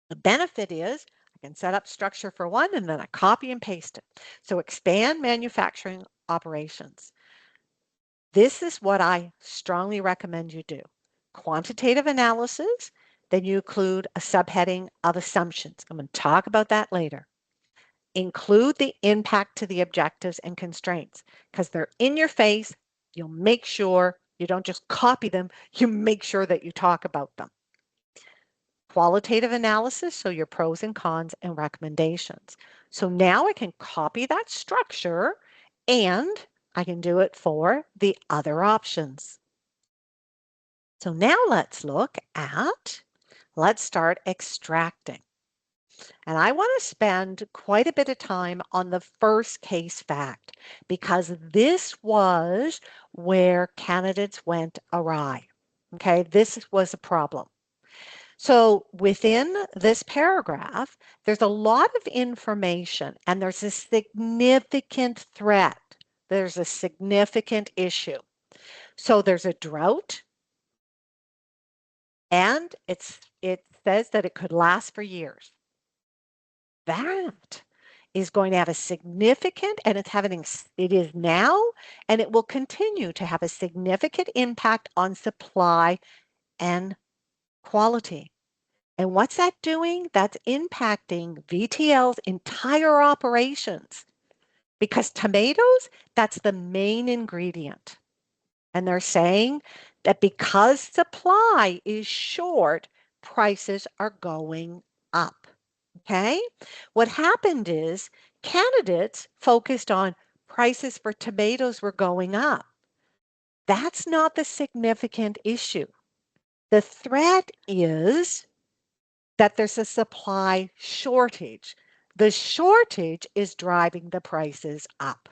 The benefit is I can set up structure for one and then I copy and paste it. So expand manufacturing operations. This is what I strongly recommend you do. Quantitative analysis, then you include a subheading of assumptions. I'm going to talk about that later. Include the impact to the objectives and constraints because they're in your face. You'll make sure you don't just copy them, you make sure that you talk about them. Qualitative analysis, so your pros and cons and recommendations. So now I can copy that structure and I can do it for the other options. So now let's start extracting. And I want to spend quite a bit of time on the first case fact because this was where candidates went awry. Okay, this was a problem. So within this paragraph, there's a lot of information and there's a significant threat. There's a significant issue. So there's a drought and it says that it could last for years. That is going to have a significant, and it is now, and it will continue to have a significant impact on supply and quality. And what's that doing? That's impacting VTL's entire operations because tomatoes, that's the main ingredient. And they're saying that because supply is short, prices are going up. Okay? What happened is candidates focused on prices for tomatoes were going up. That's not the significant issue. The threat is that there's a supply shortage. The shortage is driving the prices up.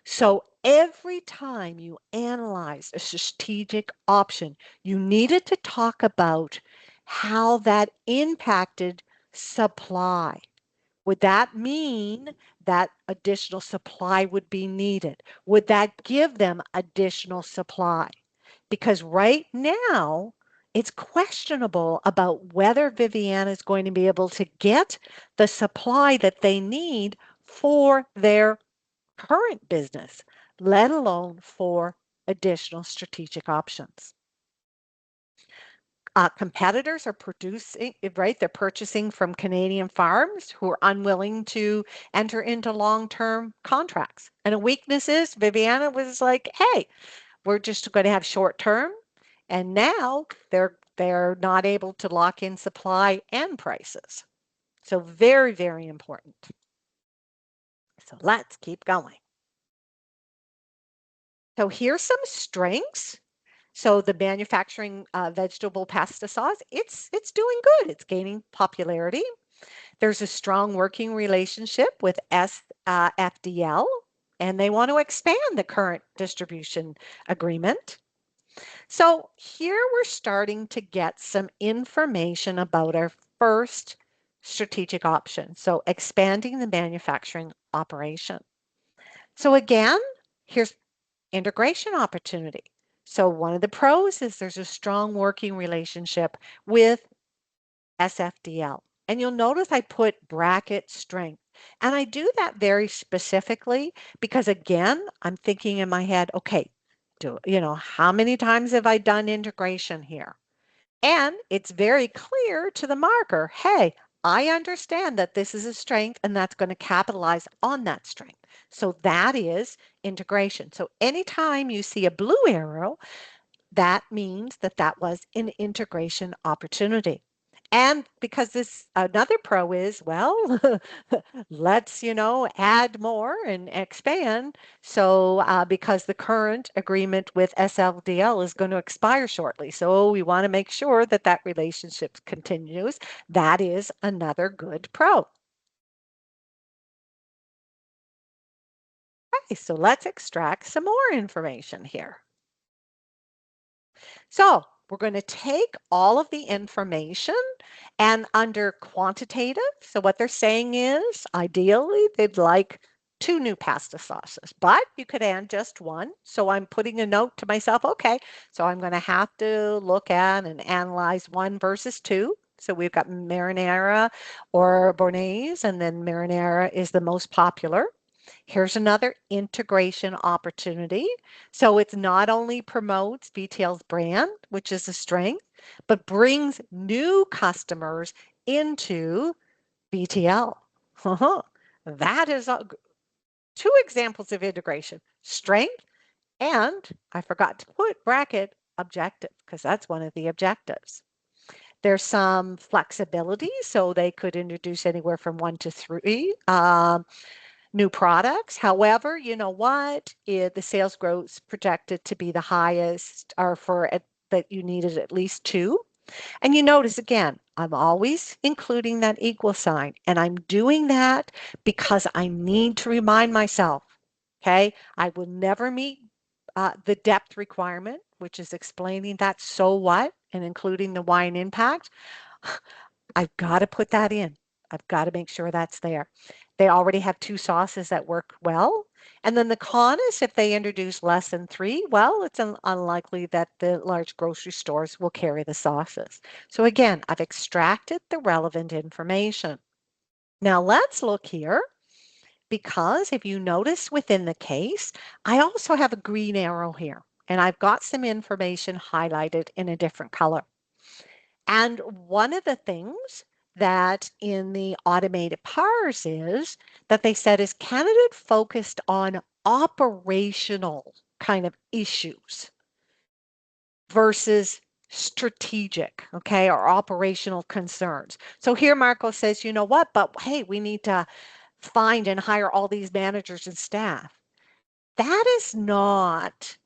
So every time you analyze a strategic option, you needed to talk about how that impacted supply. Would that mean that additional supply would be needed? Would that give them additional supply? Because right now, it's questionable about whether Viviana is going to be able to get the supply that they need for their current business, let alone for additional strategic options. Competitors are producing, right? They're purchasing from Canadian farms who are unwilling to enter into long-term contracts. And a weakness is Viviana was like, hey, we're just going to have short-term. And now they're not able to lock in supply and prices. So very, very important. So let's keep going. So here's some strengths. So the manufacturing vegetable pasta sauce, it's doing good. It's gaining popularity. There's a strong working relationship with SFDL, and they want to expand the current distribution agreement. So here we're starting to get some information about our first strategic option. So expanding the manufacturing operation. So again, here's integration opportunity. So one of the pros is there's a strong working relationship with SFDL. And you'll notice I put bracket strength. And I do that very specifically because again, I'm thinking in my head, okay, how many times have I done integration here? And it's very clear to the marker, hey, I understand that this is a strength and that's going to capitalize on that strength. So that is integration. So anytime you see a blue arrow, that means that that was an integration opportunity. And because this another pro is, well, let's, add more and expand. So because the current agreement with SLDL is going to expire shortly. So we want to make sure that that relationship continues. That is another good pro. Okay, so let's extract some more information here. So we're going to take all of the information and under quantitative, so what they're saying is ideally they'd like 2 new pasta sauces, but you could add just 1. So I'm putting a note to myself, okay, so I'm going to have to look at and analyze 1 versus 2. So we've got marinara or béarnaise, and then marinara is the most popular. Here's another integration opportunity. So it's not only promotes VTL's brand, which is a strength, but brings new customers into VTL. That is 2 examples of integration, strength, and I forgot to put bracket objective because that's one of the objectives. There's some flexibility, so they could introduce anywhere from 1 to 3 new products. However, you know what? The sales growth projected to be the highest or that you needed at least 2. And you notice again, I'm always including that equal sign, and I'm doing that because I need to remind myself, okay? I will never meet the depth requirement, which is explaining that so what and including the wine impact, I've got to put that in. I've got to make sure that's there. They already have 2 sauces that work well. And then the con is if they introduce less than 3, well, it's unlikely that the large grocery stores will carry the sauces. So again, I've extracted the relevant information. Now let's look here, because if you notice within the case, I also have a green arrow here, and I've got some information highlighted in a different color. And one of the things that in the automated parse is that they said is candidate focused on operational kind of issues versus strategic, okay, or operational concerns. So here Marco says, you know what, but hey, we need to find and hire all these managers and staff. That is not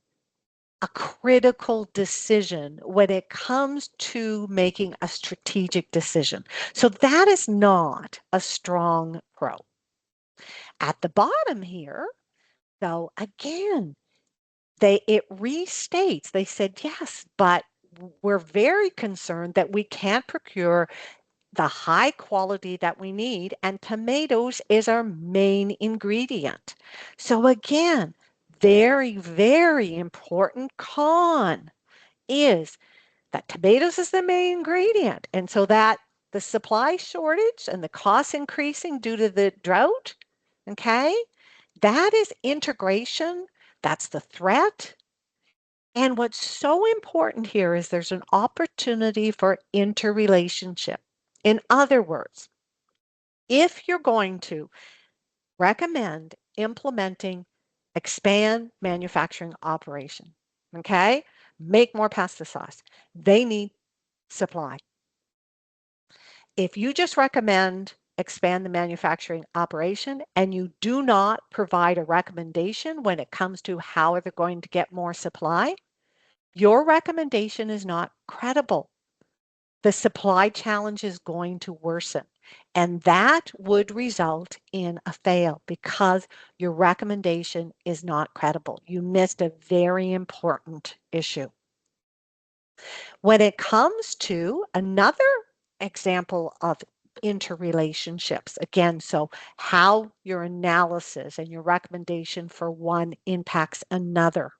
a critical decision when it comes to making a strategic decision. So that is not a strong pro. At the bottom here, though, again, it restates, they said, yes, but we're very concerned that we can't procure the high quality that we need, and tomatoes is our main ingredient. So again, very, very important con is that tomatoes is the main ingredient. And so that the supply shortage and the cost increasing due to the drought, okay, that is integration. That's the threat. And what's so important here is there's an opportunity for interrelationship. In other words, if you're going to recommend implementing expand manufacturing operation, okay, make more pasta sauce, they need supply. If you just recommend expand the manufacturing operation and you do not provide a recommendation when it comes to how they're going to get more supply, your recommendation is not credible. The supply challenge is going to worsen, and that would result in a fail because your recommendation is not credible. You missed a very important issue. When it comes to another example of interrelationships, again, so how your analysis and your recommendation for one impacts another.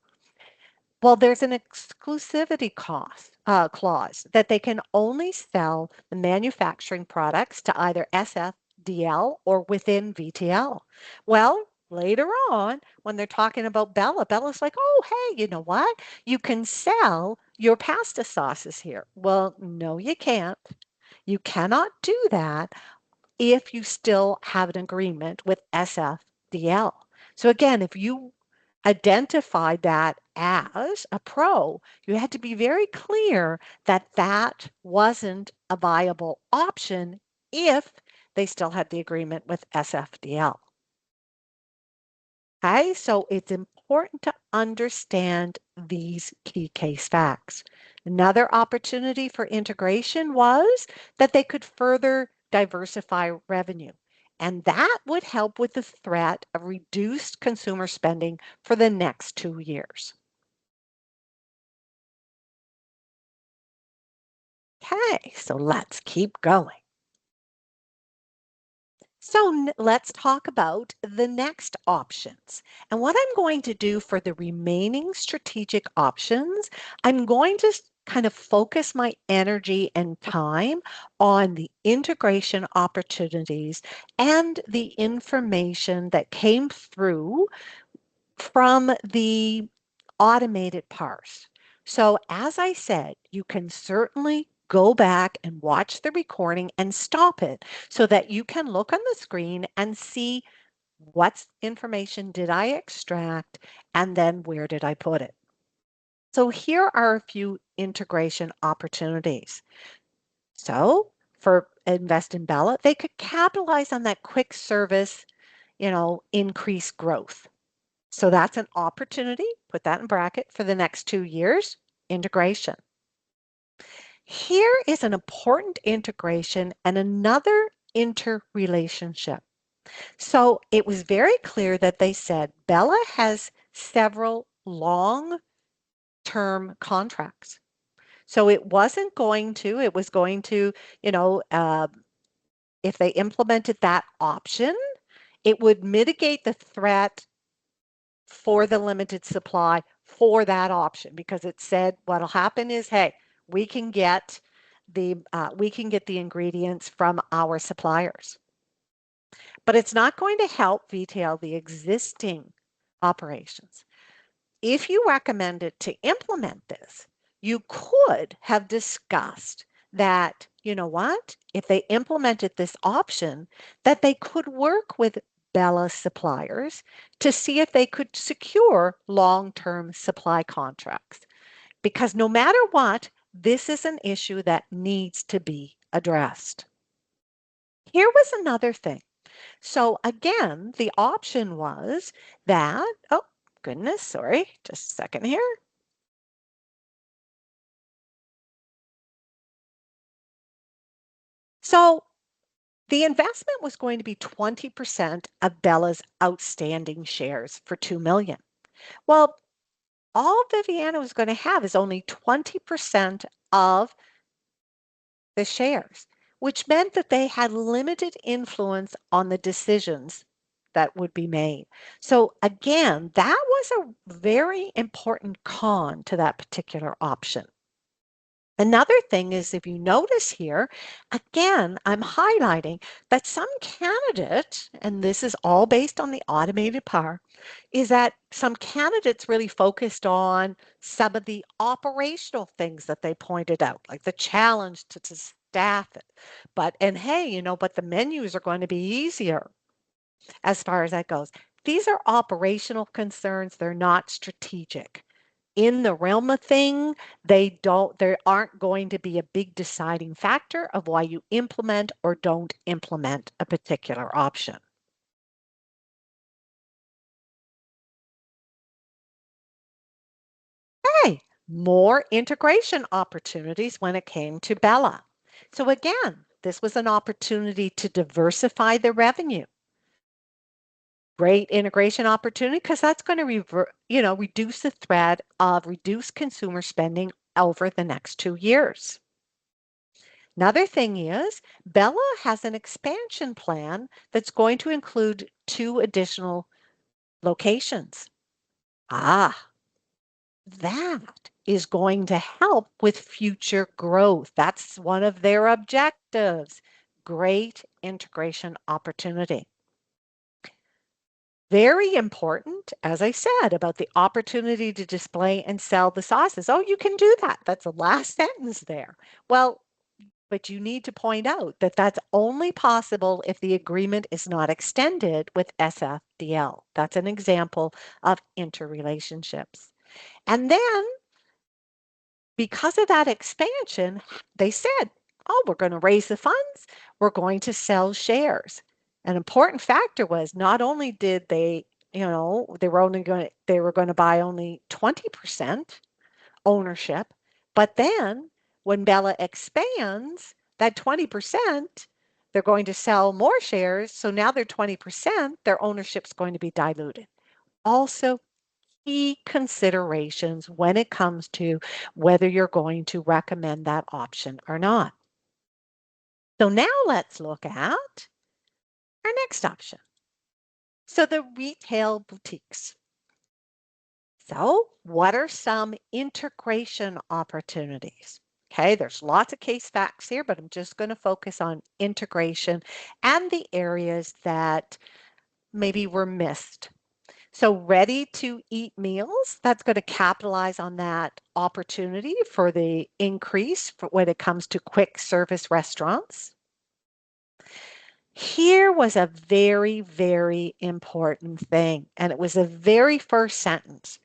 Well, there's an exclusivity clause that they can only sell the manufacturing products to either SFDL or within VTL. Well, later on, when they're talking about Bella, Bella's like, oh, hey, you know what? You can sell your pasta sauces here. Well, no, you can't. You cannot do that if you still have an agreement with SFDL. So again, if you identify that as a pro, you had to be very clear that that wasn't a viable option if they still had the agreement with SFDL. Okay, so it's important to understand these key case facts. Another opportunity for integration was that they could further diversify revenue, and that would help with the threat of reduced consumer spending for the next 2 years. Okay, so let's keep going. So let's talk about the next options. And what I'm going to do for the remaining strategic options, I'm going to kind of focus my energy and time on the integration opportunities and the information that came through from the automated parse. So as I said, you can certainly go back and watch the recording and stop it so that you can look on the screen and see what information did I extract and then where did I put it. So here are a few integration opportunities. So for Invest in Bella, they could capitalize on that quick service, increased growth. So that's an opportunity, put that in bracket, for the next 2 years, integration. Here is an important integration and another interrelationship. So it was very clear that they said Bella has several long-term contracts. So it wasn't going to, it was going to, you know, if they implemented that option, it would mitigate the threat for the limited supply for that option because it said what'll happen is, hey, we can get the ingredients from our suppliers, but it's not going to help retail the existing operations. If you recommended to implement this, you could have discussed that, you know what, if they implemented this option, that they could work with Bella suppliers to see if they could secure long-term supply contracts. Because no matter what, this is an issue that needs to be addressed. Here was another thing. So again, the option was that, oh goodness, sorry, just a second here. So the investment was going to be 20% of Bella's outstanding shares for 2 million. Well, all Viviana was going to have is only 20% of the shares, which meant that they had limited influence on the decisions that would be made. So again, that was a very important con to that particular option. Another thing is if you notice here, again, I'm highlighting that some candidate, and this is all based on the automated power, is that some candidates really focused on some of the operational things that they pointed out, like the challenge to staff it. And hey, you know, but the menus are going to be easier as far as that goes. These are operational concerns, they're not strategic in the realm of thing, there aren't going to be a big deciding factor of why you implement or don't implement a particular option. Hey, more integration opportunities when it came to Bella. So again, this was an opportunity to diversify the revenue. Great integration opportunity because that's going to reduce the threat of reduced consumer spending over the next 2 years. Another thing is Bella has an expansion plan that's going to include 2 additional locations. Ah, that is going to help with future growth. That's one of their objectives. Great integration opportunity. Very important, as I said, about the opportunity to display and sell the sauces. Oh, you can do that. That's the last sentence there. Well, but you need to point out that that's only possible if the agreement is not extended with SFDL. That's an example of interrelationships. And then because of that expansion, they said, oh, we're going to raise the funds, we're going to sell shares. An important factor was not only did they, they were going to buy only 20% ownership. But then when Bella expands, that 20%, they're going to sell more shares. So now they're 20%, their ownership's going to be diluted. Also, key considerations when it comes to whether you're going to recommend that option or not. So now let's look at our next option. So the retail boutiques. So what are some integration opportunities? Okay, there's lots of case facts here, but I'm just going to focus on integration and the areas that maybe were missed. So ready to eat meals, that's going to capitalize on that opportunity for the increase when it comes to quick service restaurants. Here was a very, very important thing, and it was the very first sentence.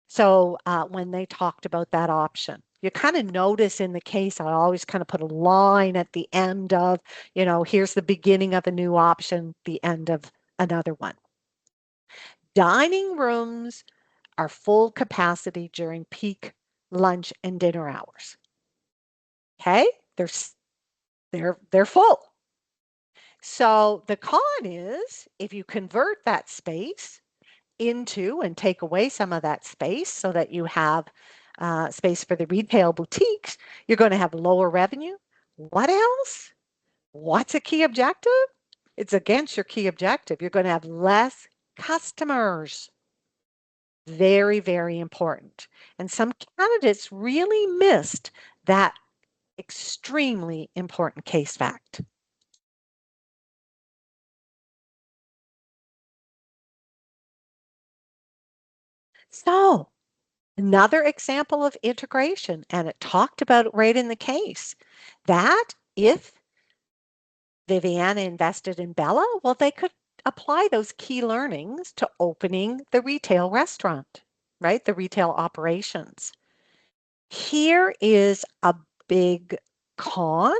So when they talked about that option, you kind of notice in the case, I always kind of put a line at the end of, here's the beginning of a new option, the end of another one. Dining rooms are full capacity during peak lunch and dinner hours. Okay, they're full. So the con is if you convert that space into and take away some of that space so that you have space for the retail boutiques, you're going to have lower revenue. What else? What's a key objective? It's against your key objective. You're going to have less customers. Very, very important. And some candidates really missed that extremely important case fact. So, another example of integration, and it talked about it right in the case, that if Viviana invested in Bella, well, they could apply those key learnings to opening the retail restaurant, right? The retail operations. Here is a big con,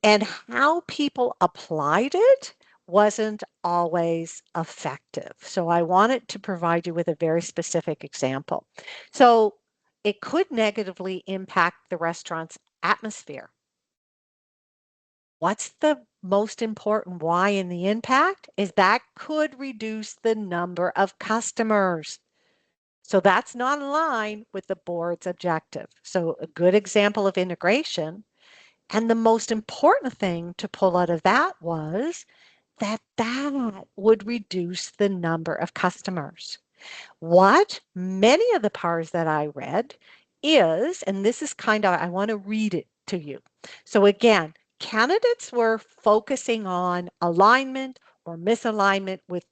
and how people applied it wasn't always effective. So I wanted to provide you with a very specific example. So it could negatively impact the restaurant's atmosphere. What's the most important why in the impact is that could reduce the number of customers. So that's not in line with the board's objective. So a good example of integration. And the most important thing to pull out of that was that would reduce the number of customers. What many of the PARs that I read is, and this is kind of, I want to read it to you. So again, candidates were focusing on alignment or misalignment with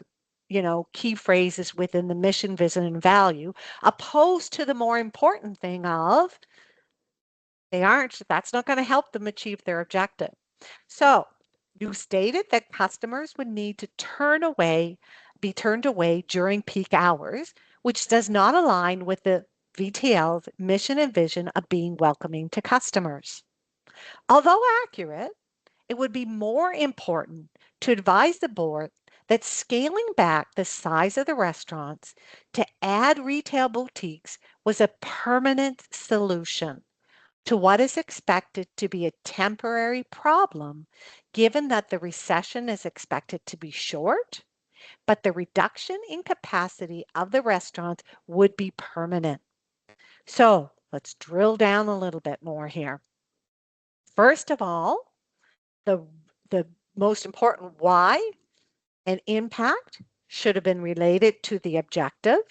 key phrases within the mission, vision, and value, opposed to the more important thing of that's not going to help them achieve their objective. So you stated that customers would need to be turned away during peak hours, which does not align with the VTL's mission and vision of being welcoming to customers. Although accurate, it would be more important to advise the board that scaling back the size of the restaurants to add retail boutiques was a permanent solution to what is expected to be a temporary problem, given that the recession is expected to be short, but the reduction in capacity of the restaurants would be permanent. So let's drill down a little bit more here. First of all, the, the most important why and impact should have been related to the objective.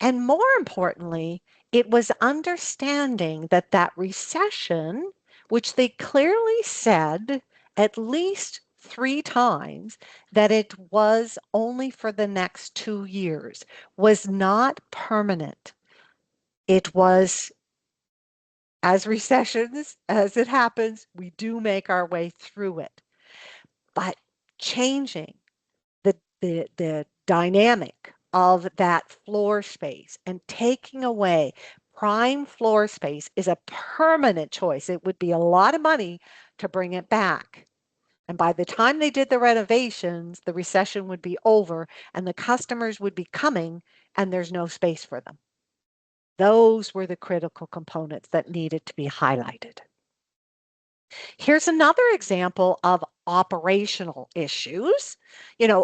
And more importantly, it was understanding that recession, which they clearly said at least 3 times that it was only for the next 2 years, was not permanent. It was, as recessions, as it happens, we do make our way through it. But changing the dynamic of that floor space and taking away prime floor space is a permanent choice. It would be a lot of money to bring it back. And by the time they did the renovations, the recession would be over and the customers would be coming and there's no space for them. Those were the critical components that needed to be highlighted. Here's another example of operational issues,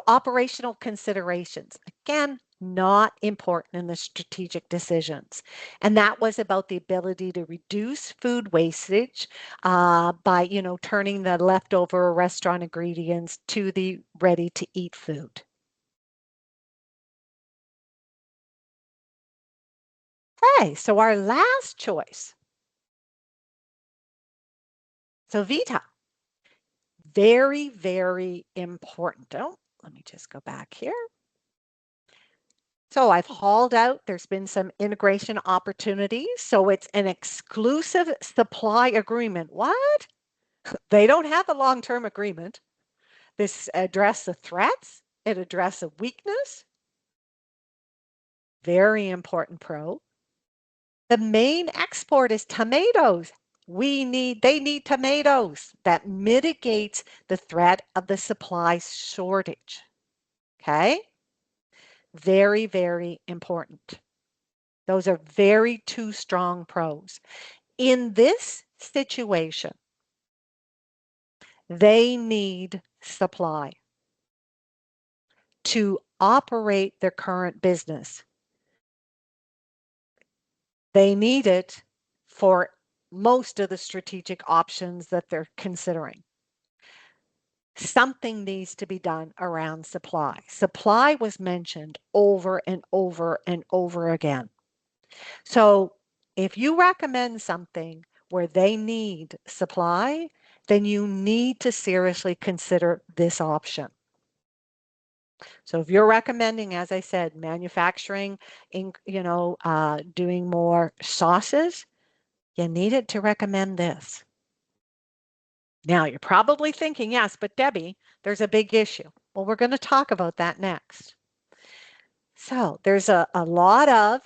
operational considerations. Again, not important in the strategic decisions. And that was about the ability to reduce food wastage by, turning the leftover restaurant ingredients to the ready to eat food. Okay, so our last choice. So Vita, very, very important. Oh, let me just go back here. So I've hauled out, there's been some integration opportunities. So it's an exclusive supply agreement. What? They don't have a long-term agreement. This address the threats, it address a weakness. Very important pro. The main export is tomatoes. They need tomatoes. That mitigates the threat of the supply shortage. Okay? Very, very important. Those are very two strong pros. In this situation, they need supply to operate their current business. They need it for most of the strategic options that they're considering. Something needs to be done around supply. Supply was mentioned over and over and over again. So if you recommend something where they need supply, then you need to seriously consider this option. So if you're recommending, as I said, manufacturing, doing more sauces, you needed to recommend this. Now you're probably thinking, yes, but Debbie, there's a big issue. Well, we're going to talk about that next. So there's a lot of,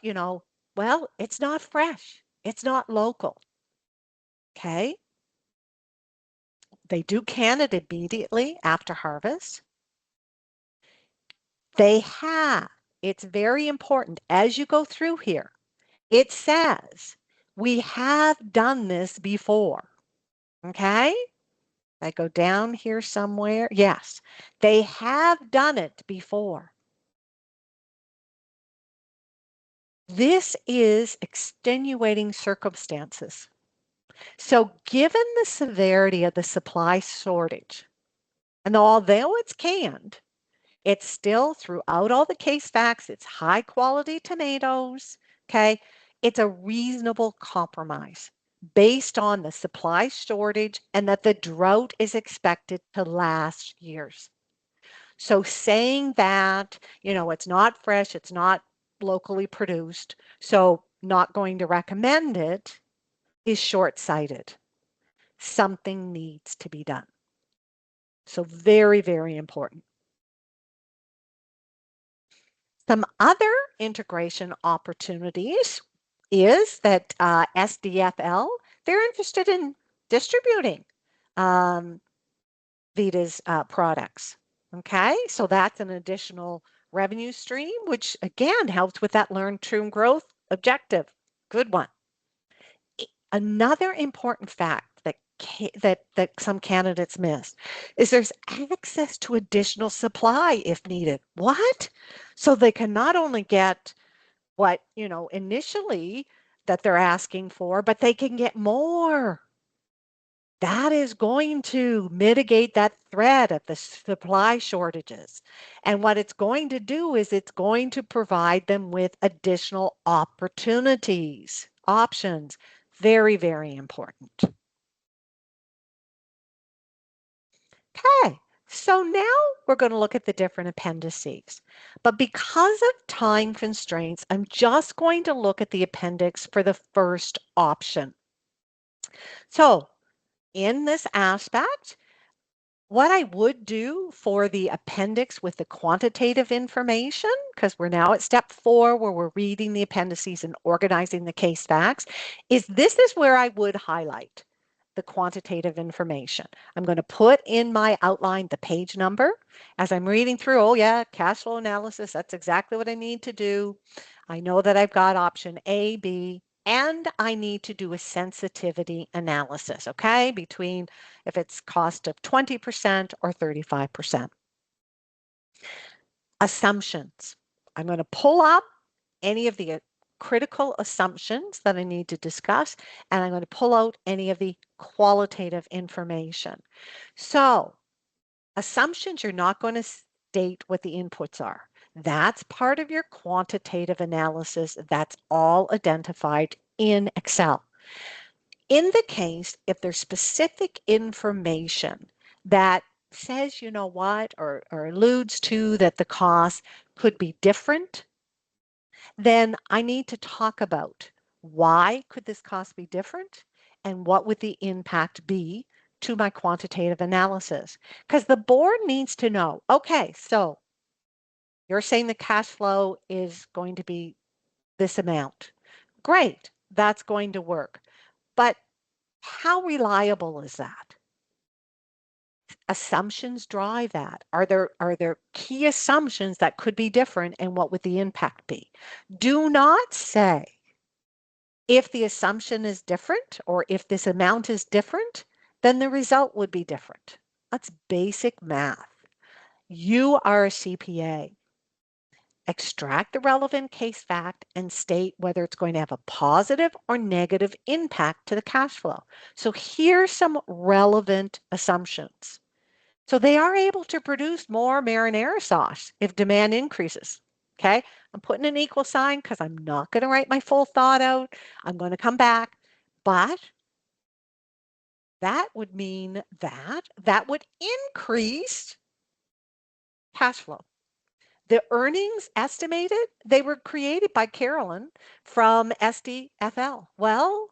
well, it's not fresh. It's not local. Okay. They do can it immediately after harvest. They have, it's very important as you go through here. It says, we have done this before. Okay. I go down here somewhere. Yes, they have done it before. This is extenuating circumstances. So given the severity of the supply shortage, and although it's canned, it's still throughout all the case facts, it's high quality tomatoes, okay? It's a reasonable compromise based on the supply shortage and that the drought is expected to last years. So saying that, it's not fresh, it's not locally produced, so not going to recommend it is short-sighted. Something needs to be done. So very, very important. Some other integration opportunities is that SDFL, they're interested in distributing Vita's products. Okay, so that's an additional revenue stream, which again helps with that learn-to growth objective. Good one. Another important fact that some candidates miss is there's access to additional supply if needed. What? So they can not only get what, initially that they're asking for, but they can get more. That is going to mitigate that threat of the supply shortages. And what it's going to do is it's going to provide them with additional opportunities, options. Very, very important. Okay, so now we're going to look at the different appendices. But because of time constraints, I'm just going to look at the appendix for the first option. So in this aspect, what I would do for the appendix with the quantitative information, because we're now at step 4 where we're reading the appendices and organizing the case facts, is this is where I would highlight the quantitative information. I'm going to put in my outline the page number as I'm reading through. Oh yeah, cash flow analysis, that's exactly what I need to do. I know that I've got option A, B, and I need to do a sensitivity analysis, okay, between if it's cost of 20% or 35%. Assumptions. I'm going to pull up any of the critical assumptions that I need to discuss, and I'm going to pull out any of the qualitative information. So assumptions, you're not going to state what the inputs are. That's part of your quantitative analysis. That's all identified in Excel. In the case, if there's specific information that says, you know what, or alludes to that the cost could be different, then I need to talk about why could this cost be different and what would the impact be to my quantitative analysis? Because the board needs to know, okay, so you're saying the cash flow is going to be this amount. Great, that's going to work. But how reliable is that? Assumptions drive that. Are there key assumptions that could be different and what would the impact be? Do not say if the assumption is different or if this amount is different, then the result would be different. That's basic math. You are a CPA. extract the relevant case fact, and state whether it's going to have a positive or negative impact to the cash flow. So here's some relevant assumptions. So they are able to produce more marinara sauce if demand increases. Okay, I'm putting an equal sign because I'm not going to write my full thought out. I'm going to come back, but that would mean that would increase cash flow. The earnings estimated, they were created by Carolyn from SDFL. Well,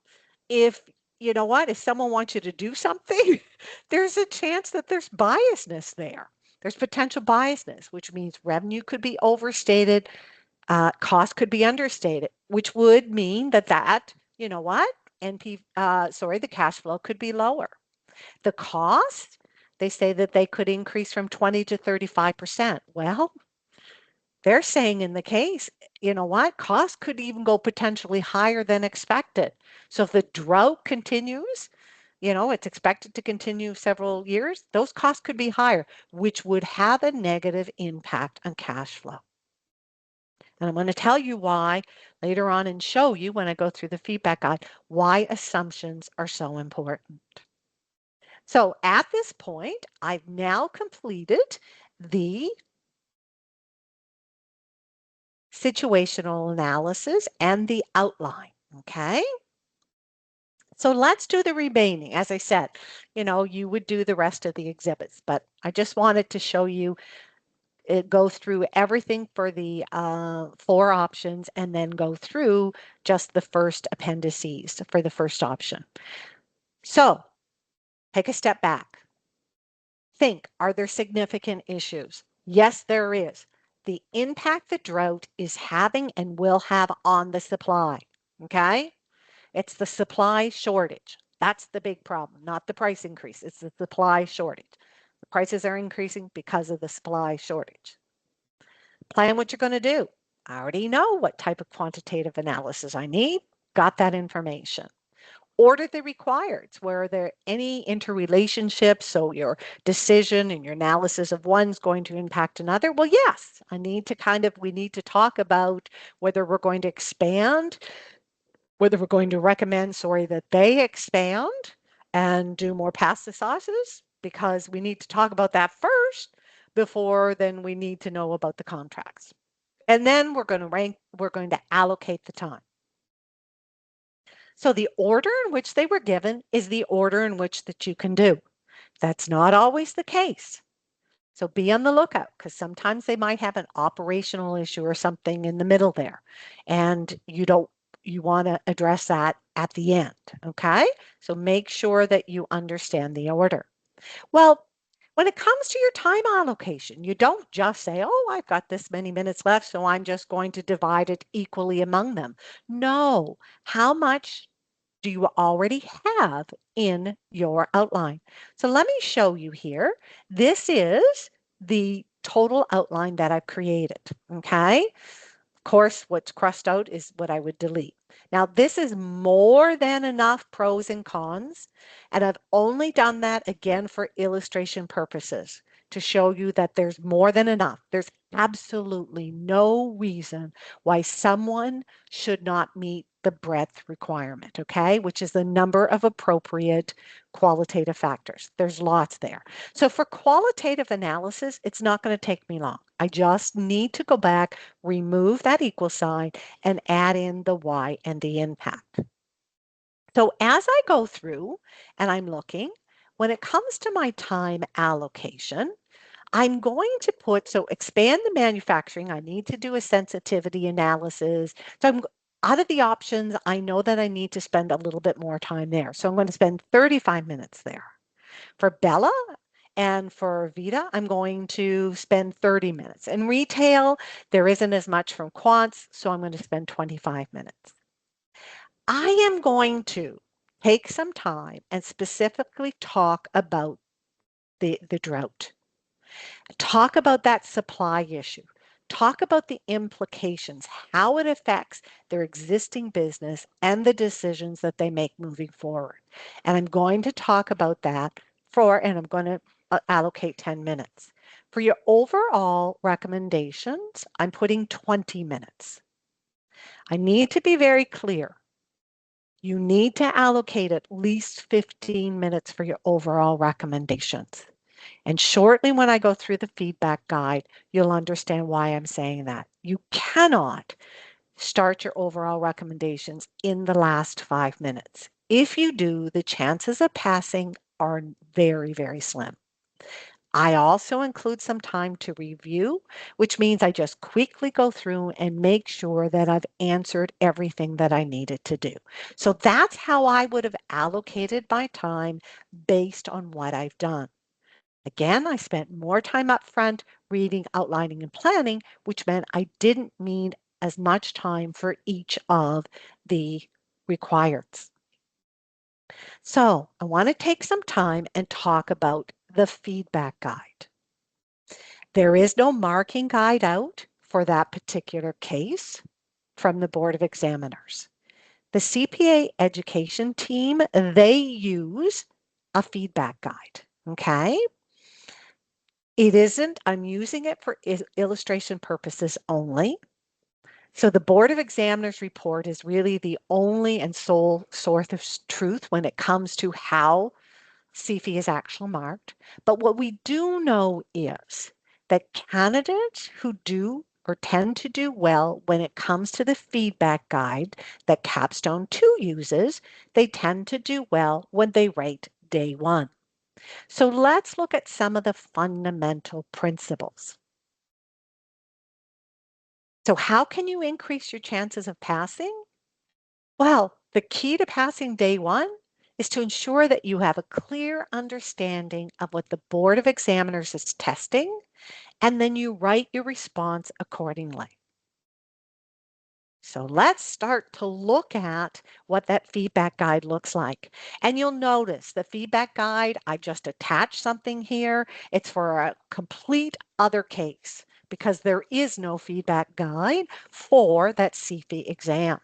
if you know what, if someone wants you to do something, there's a chance that there's biasness there. There's potential biasness, which means revenue could be overstated, cost could be understated, which would mean that you know what, the cash flow could be lower. The cost, they say that they could increase from 20 to 35%. Well, they're saying in the case, you know what, costs could even go potentially higher than expected. So if the drought continues, you know, it's expected to continue several years, those costs could be higher, which would have a negative impact on cash flow. And I'm going to tell you why later on and show you when I go through the feedback guide, why assumptions are so important. So at this point, I've now completed the situational analysis and the outline, okay? So let's do the remaining. As I said, you know, you would do the rest of the exhibits, but I just wanted to show you it, go through everything for the 4 options and then go through just the first appendices for the first option. So take a step back. Think, are there significant issues? Yes, there is. The impact the drought is having and will have on the supply, okay? It's the supply shortage. That's the big problem, not the price increase. It's the supply shortage. The prices are increasing because of the supply shortage. Plan what you're going to do. I already know what type of quantitative analysis I need. Got that information. Order the requireds. Where are there any interrelationships? So your decision and your analysis of one's going to impact another? Well, yes, we need to talk about whether we're going to expand, whether we're going to recommend, that they expand and do more pasta sauces, because we need to talk about that first before then we need to know about the contracts. And then we're going to allocate the time. So the order in which they were given is the order in which that you can do. That's not always the case. So be on the lookout, because sometimes they might have an operational issue or something in the middle there. And you want to address that at the end, okay? So make sure that you understand the order. Well, when it comes to your time allocation, you don't just say, oh, I've got this many minutes left, so I'm just going to divide it equally among them. No, how much do you already have in your outline? So let me show you here. This is the total outline that I've created, okay? Of course, what's crossed out is what I would delete. Now, this is more than enough pros and cons, and I've only done that again for illustration purposes to show you that there's more than enough. There's absolutely no reason why someone should not meet the breadth requirement, okay, which is the number of appropriate qualitative factors. There's lots there. So for qualitative analysis, it's not going to take me long. I just need to go back, remove that equal sign, and add in the y and the impact. So as I go through and I'm looking, when it comes to my time allocation, I'm going to expand the manufacturing. I need to do a sensitivity analysis. So out of the options, I know that I need to spend a little bit more time there. So I'm going to spend 35 minutes there. For Bella and for Vita, I'm going to spend 30 minutes. In retail, there isn't as much from quants, so I'm going to spend 25 minutes. I am going to take some time and specifically talk about the drought. Talk about that supply issue. Talk about the implications, how it affects their existing business and the decisions that they make moving forward. And I'm going to talk about that and I'm going to allocate 10 minutes. For your overall recommendations, I'm putting 20 minutes. I need to be very clear. You need to allocate at least 15 minutes for your overall recommendations. And shortly when I go through the feedback guide, you'll understand why I'm saying that. You cannot start your overall recommendations in the last 5 minutes. If you do, the chances of passing are very, very slim. I also include some time to review, which means I just quickly go through and make sure that I've answered everything that I needed to do. So that's how I would have allocated my time based on what I've done. Again, I spent more time up front reading, outlining, and planning, which meant I didn't need as much time for each of the requirements. So I want to take some time and talk about the feedback guide. There is no marking guide out for that particular case from the Board of Examiners. The CPA education team, they use a feedback guide, okay? It isn't, I'm using it for illustration purposes only. So the Board of Examiners report is really the only and sole source of truth when it comes to how CFE is actually marked. But what we do know is that candidates who do or tend to do well when it comes to the feedback guide that Capstone 2 uses, they tend to do well when they rate day one. So let's look at some of the fundamental principles. So how can you increase your chances of passing? Well, the key to passing day one is to ensure that you have a clear understanding of what the Board of Examiners is testing, and then you write your response accordingly. So let's start to look at what that feedback guide looks like. And you'll notice the feedback guide, I just attached something here. It's for a complete other case because there is no feedback guide for that CFE exam.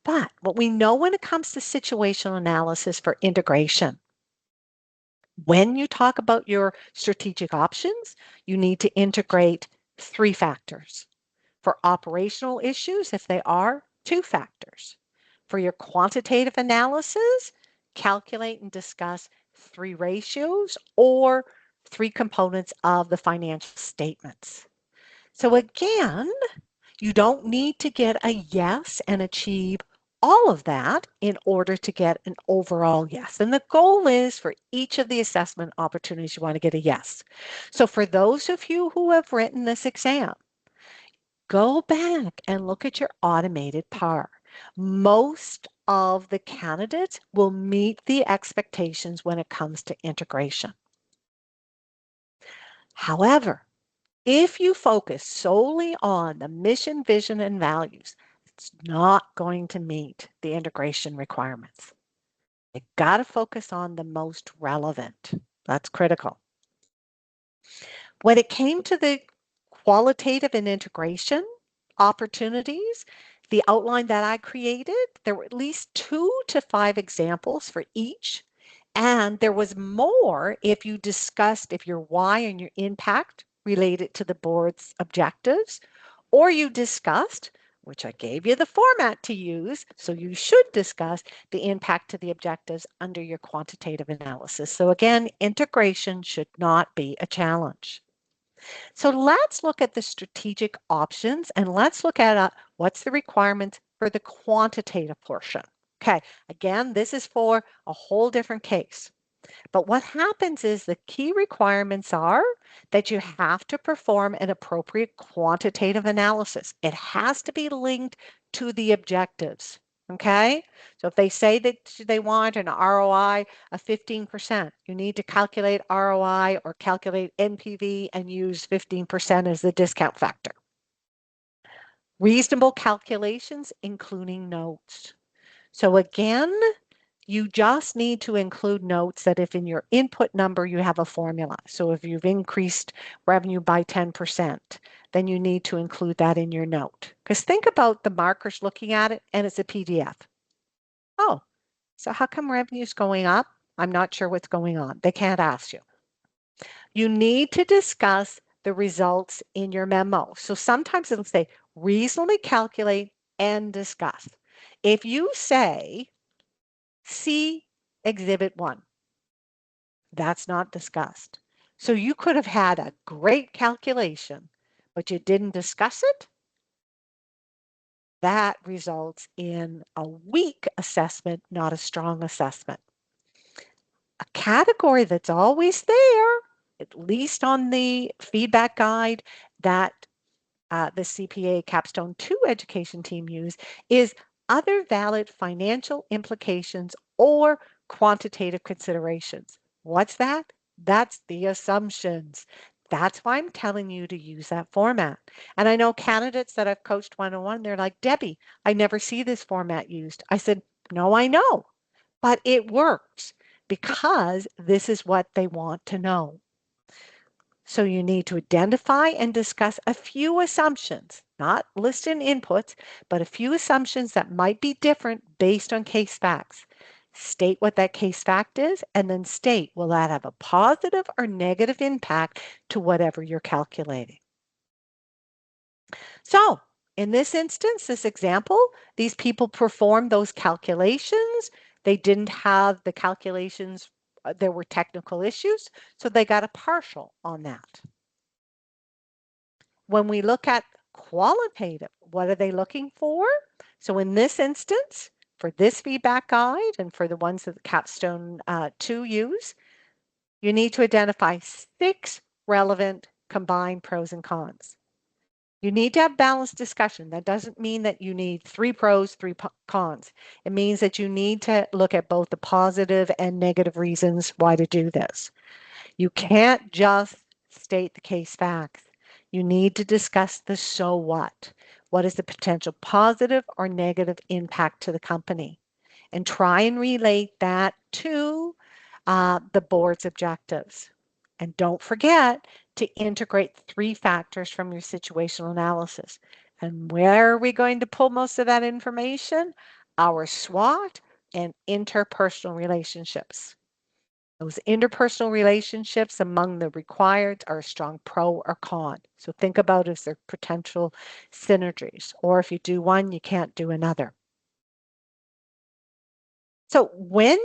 But what we know when it comes to situational analysis for integration, when you talk about your strategic options, you need to integrate 3 factors. For operational issues, if they are, 2 factors. For your quantitative analysis, calculate and discuss 3 ratios or 3 components of the financial statements. So again, you don't need to get a yes and achieve all of that in order to get an overall yes. And the goal is for each of the assessment opportunities, you want to get a yes. So for those of you who have written this exam, go back and look at your automated PAR. Most of the candidates will meet the expectations when it comes to integration. However, if you focus solely on the mission, vision, and values, it's not going to meet the integration requirements. You got to focus on the most relevant. That's critical. When it came to the qualitative and integration opportunities, the outline that I created, there were at least 2 to 5 examples for each. And there was more if you discussed if your why and your impact related to the board's objectives, or you discussed, which I gave you the format to use, so you should discuss the impact to the objectives under your quantitative analysis. So again, integration should not be a challenge. So let's look at the strategic options and let's look at what's the requirements for the quantitative portion. Okay, again, this is for a whole different case. But what happens is the key requirements are that you have to perform an appropriate quantitative analysis. It has to be linked to the objectives. Okay, so if they say that they want an ROI of 15%, you need to calculate ROI or calculate NPV and use 15% as the discount factor. Reasonable calculations, including notes. So again, you just need to include notes that if in your input number you have a formula. So if you've increased revenue by 10%, then you need to include that in your note. Because think about the markers looking at it and it's a PDF. Oh, so how come revenue is going up? I'm not sure what's going on. They can't ask you. You need to discuss the results in your memo. So sometimes it'll say reasonably calculate and discuss. If you say, see Exhibit 1, that's not discussed. So you could have had a great calculation, but you didn't discuss it. That results in a weak assessment, not a strong assessment. A category that's always there, at least on the feedback guide that the CPA Capstone 2 education team use, is other valid financial implications or quantitative considerations. What's that? That's the assumptions. That's why I'm telling you to use that format. And I know candidates that I've coached one-on-one, they're like, Debbie, I never see this format used. I said, no, I know, but it works because this is what they want to know. So you need to identify and discuss a few assumptions, not list in inputs, but a few assumptions that might be different based on case facts. State what that case fact is, and then state, will that have a positive or negative impact to whatever you're calculating? So in this instance, this example, these people performed those calculations. They didn't have the calculations, there were technical issues, so they got a partial on that. When we look at qualitative, what are they looking for? So in this instance, for this feedback guide and for the ones that the Capstone 2 use, you need to identify 6 relevant combined pros and cons. You need to have balanced discussion. That doesn't mean that you need 3 pros, 3 cons. It means that you need to look at both the positive and negative reasons why to do this. You can't just state the case facts. You need to discuss the so what. What is the potential positive or negative impact to the company? And try and relate that to the board's objectives. And don't forget to integrate 3 factors from your situational analysis. And where are we going to pull most of that information? Our SWOT and interpersonal relationships. Those interpersonal relationships among the required are a strong pro or con. So think about if there potential synergies, or if you do one, you can't do another. So when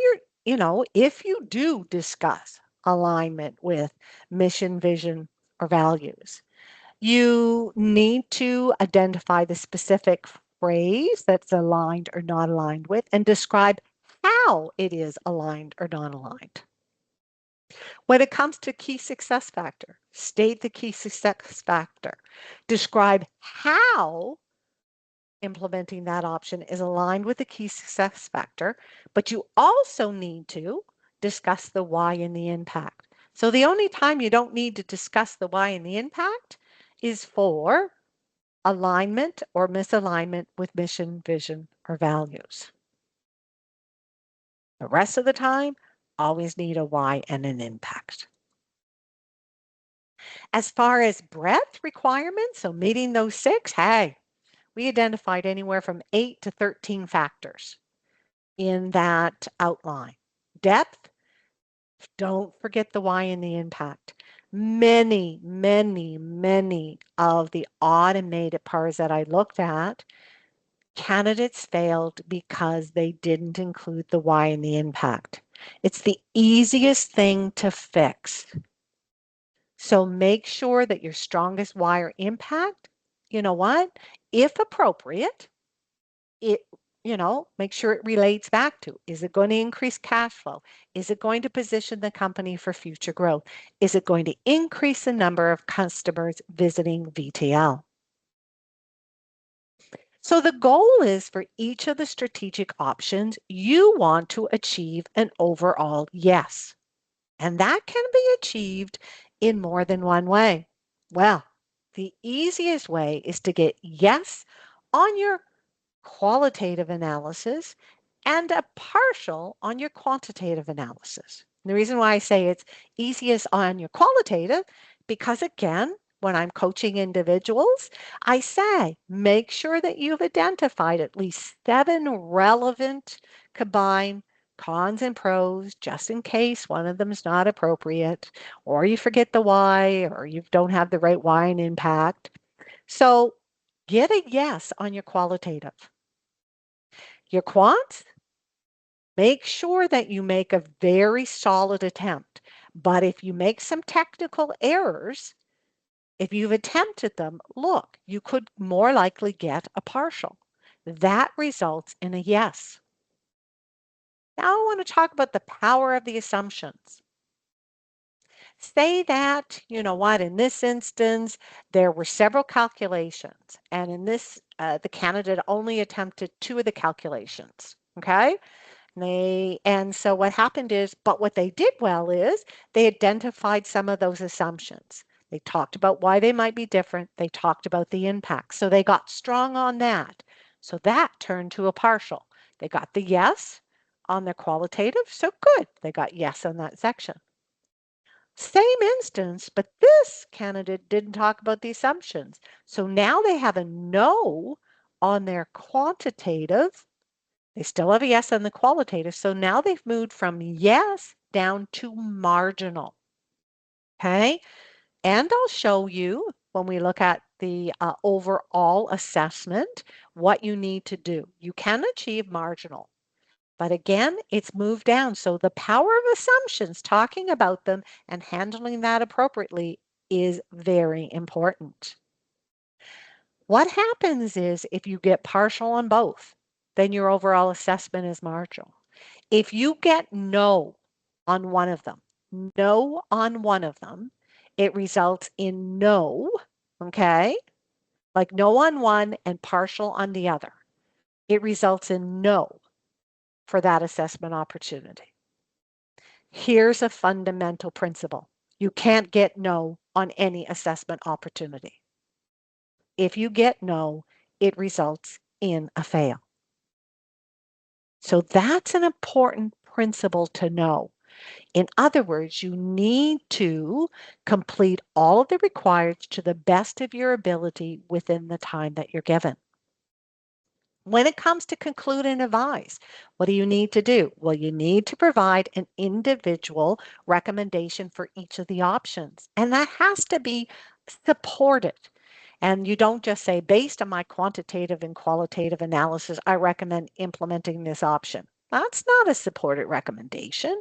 if you do discuss alignment with mission, vision, or values, you need to identify the specific phrase that's aligned or not aligned with and describe how it is aligned or not aligned. When it comes to key success factor, state the key success factor. Describe how implementing that option is aligned with the key success factor, but you also need to discuss the why and the impact. So the only time you don't need to discuss the why and the impact is for alignment or misalignment with mission, vision, or values. The rest of the time, always need a why and an impact. As far as breadth requirements, so meeting those 6, hey, we identified anywhere from 8 to 13 factors in that outline. Depth, don't forget the why and the impact. Many, many, many of the automated parts that I looked at, candidates failed because they didn't include the why and the impact. It's the easiest thing to fix. So make sure that your strongest why or impact, you know what, if appropriate, it, make sure it relates back to, is it going to increase cash flow? Is it going to position the company for future growth? Is it going to increase the number of customers visiting VTL? So the goal is for each of the strategic options, you want to achieve an overall yes. And that can be achieved in more than one way. Well, the easiest way is to get yes on your qualitative analysis and a partial on your quantitative analysis. And the reason why I say it's easiest on your qualitative, because again, when I'm coaching individuals, I say make sure that you've identified at least 7 relevant combined cons and pros, just in case one of them is not appropriate, or you forget the why, or you don't have the right why and impact. So get a yes on your qualitative. Your quants, make sure that you make a very solid attempt. But if you make some technical errors, if you've attempted them, look, you could more likely get a partial. That results in a yes. Now I want to talk about the power of the assumptions. Say that, you know what, in this instance, there were several calculations, and in this, the candidate only attempted two of the calculations, okay? And so what happened is, but what they did well is they identified some of those assumptions. They talked about why they might be different. They talked about the impact. So they got strong on that. So that turned to a partial. They got the yes on their qualitative. So good. They got yes on that section. Same instance, but this candidate didn't talk about the assumptions. So now they have a no on their quantitative. They still have a yes on the qualitative. So now they've moved from yes down to marginal. Okay. And I'll show you when we look at the overall assessment what you need to do. You can achieve marginal. But again, it's moved down. So the power of assumptions, talking about them and handling that appropriately is very important. What happens is if you get partial on both, then your overall assessment is marginal. If you get no on one of them, no on one of them, it results in no, okay? Like no on one and partial on the other. It results in no for that assessment opportunity. Here's a fundamental principle. You can't get no on any assessment opportunity. If you get no, it results in a fail. So that's an important principle to know. In other words, you need to complete all of the required to the best of your ability within the time that you're given. When it comes to conclude and advise, what do you need to do? Well, you need to provide an individual recommendation for each of the options, and that has to be supported. And you don't just say, based on my quantitative and qualitative analysis, I recommend implementing this option. That's not a supported recommendation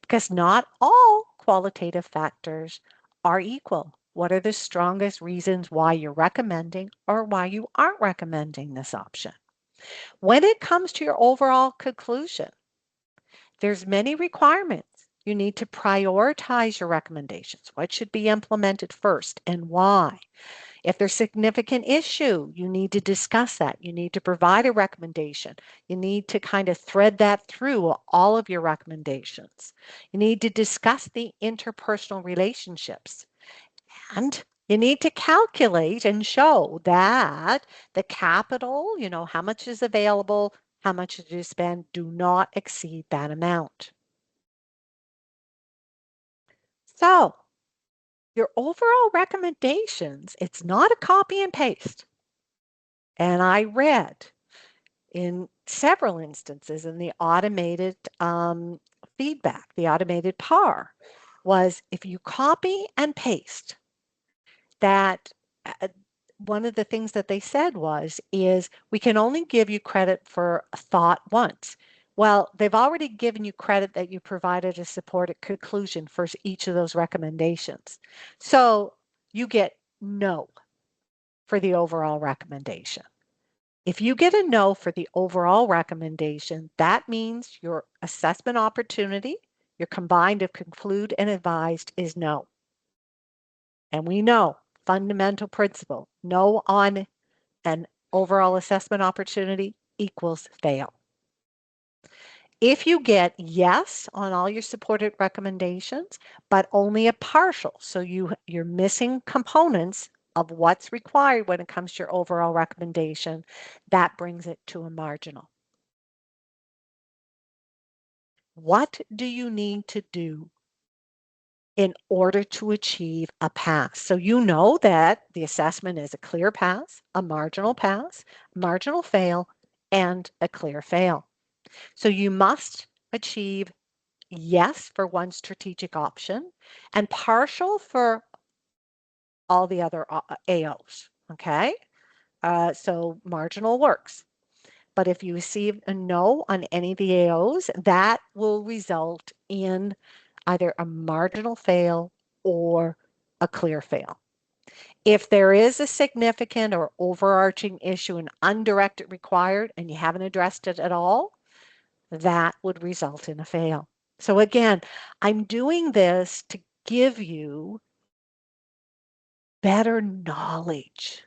because not all qualitative factors are equal. What are the strongest reasons why you're recommending or why you aren't recommending this option? When it comes to your overall conclusion, there's many requirements. You need to prioritize your recommendations. What should be implemented first and why? If there's significant issue, you need to discuss that. You need to provide a recommendation. You need to kind of thread that through all of your recommendations. You need to discuss the interpersonal relationships. And you need to calculate and show that the capital, you know, how much is available, how much did you spend, do not exceed that amount. So your overall recommendations, it's not a copy and paste. And I read in several instances in the automated feedback, the automated PAR, was if you copy and paste that one of the things that they said is we can only give you credit for a thought once. Well, they've already given you credit that you provided a supported conclusion for each of those recommendations. So you get no for the overall recommendation. If you get a no for the overall recommendation, that means your assessment opportunity, your combined of conclude and advised is no. And we know fundamental principle, no on an overall assessment opportunity equals fail. If you get yes on all your supported recommendations, but only a partial, so you're missing components of what's required when it comes to your overall recommendation, that brings it to a marginal. What do you need to do in order to achieve a pass? So you know that the assessment is a clear pass, a marginal pass, marginal fail, and a clear fail. So you must achieve yes for one strategic option and partial for all the other AOs, okay? So marginal works. But if you receive a no on any of the AOs, that will result in either a marginal fail or a clear fail. If there is a significant or overarching issue, an undirected required, and you haven't addressed it at all, that would result in a fail. So again, I'm doing this to give you better knowledge.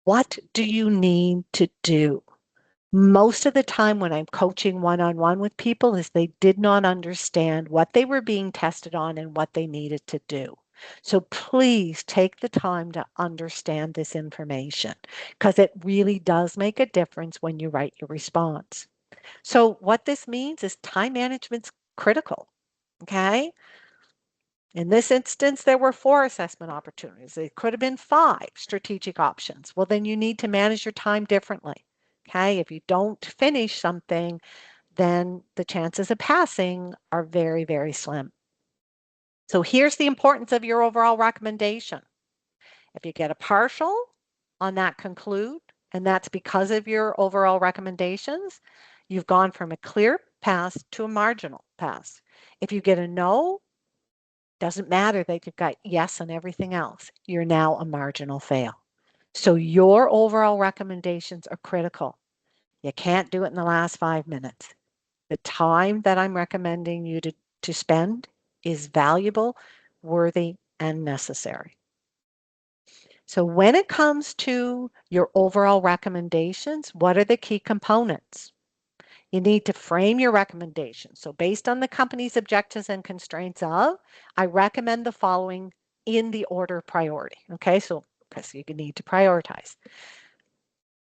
What do you need to do? Most of the time when I'm coaching one-on-one with people is they did not understand what they were being tested on and what they needed to do. So please take the time to understand this information because it really does make a difference when you write your response. So what this means is time management's critical, okay? In this instance, there were 4 assessment opportunities. It could have been 5 strategic options. Well, then you need to manage your time differently. Okay, if you don't finish something, then the chances of passing are very, very slim. So here's the importance of your overall recommendation. If you get a partial on that conclude, and that's because of your overall recommendations, you've gone from a clear pass to a marginal pass. If you get a no, doesn't matter that you've got yes on everything else. You're now a marginal fail. So your overall recommendations are critical. You can't do it in the last 5 minutes. The time that I'm recommending you to spend is valuable, worthy, and necessary. So when it comes to your overall recommendations, what are the key components? You need to frame your recommendation. So based on the company's objectives and constraints of, I recommend the following in the order of priority. Okay, so because you need to prioritize.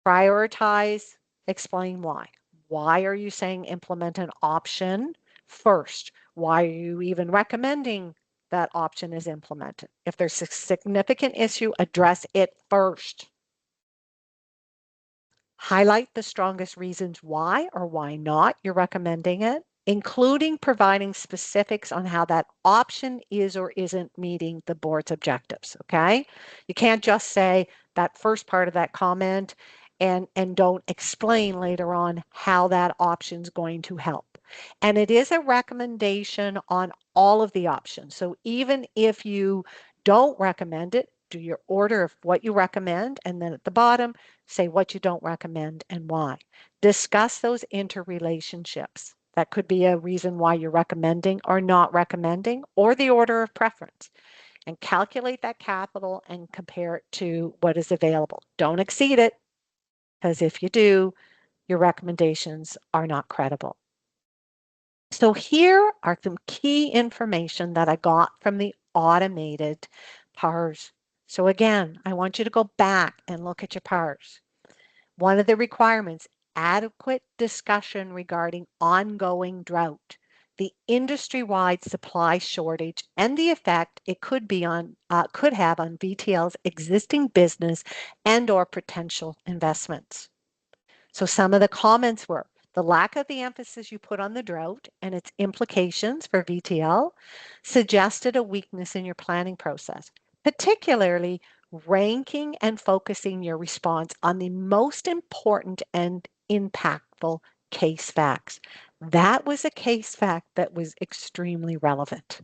Prioritize, explain why. Why are you saying implement an option first? Why are you even recommending that option is implemented? If there's a significant issue, address it first. Highlight the strongest reasons why or why not you're recommending it, including providing specifics on how that option is or isn't meeting the board's objectives, okay? You can't just say that first part of that comment and don't explain later on how that option's going to help. And it is a recommendation on all of the options. So even if you don't recommend it, do your order of what you recommend, and then at the bottom, say what you don't recommend and why. Discuss those interrelationships. That could be a reason why you're recommending or not recommending, or the order of preference. And calculate that capital and compare it to what is available. Don't exceed it, because if you do, your recommendations are not credible. So here are some key information that I got from the automated PARS. So again, I want you to go back and look at your PARS. One of the requirements, adequate discussion regarding ongoing drought, the industry-wide supply shortage, and the effect it could have on VTL's existing business and or potential investments. So some of the comments were the lack of the emphasis you put on the drought and its implications for VTL suggested a weakness in your planning process, particularly ranking and focusing your response on the most important and impactful case facts. That was a case fact that was extremely relevant.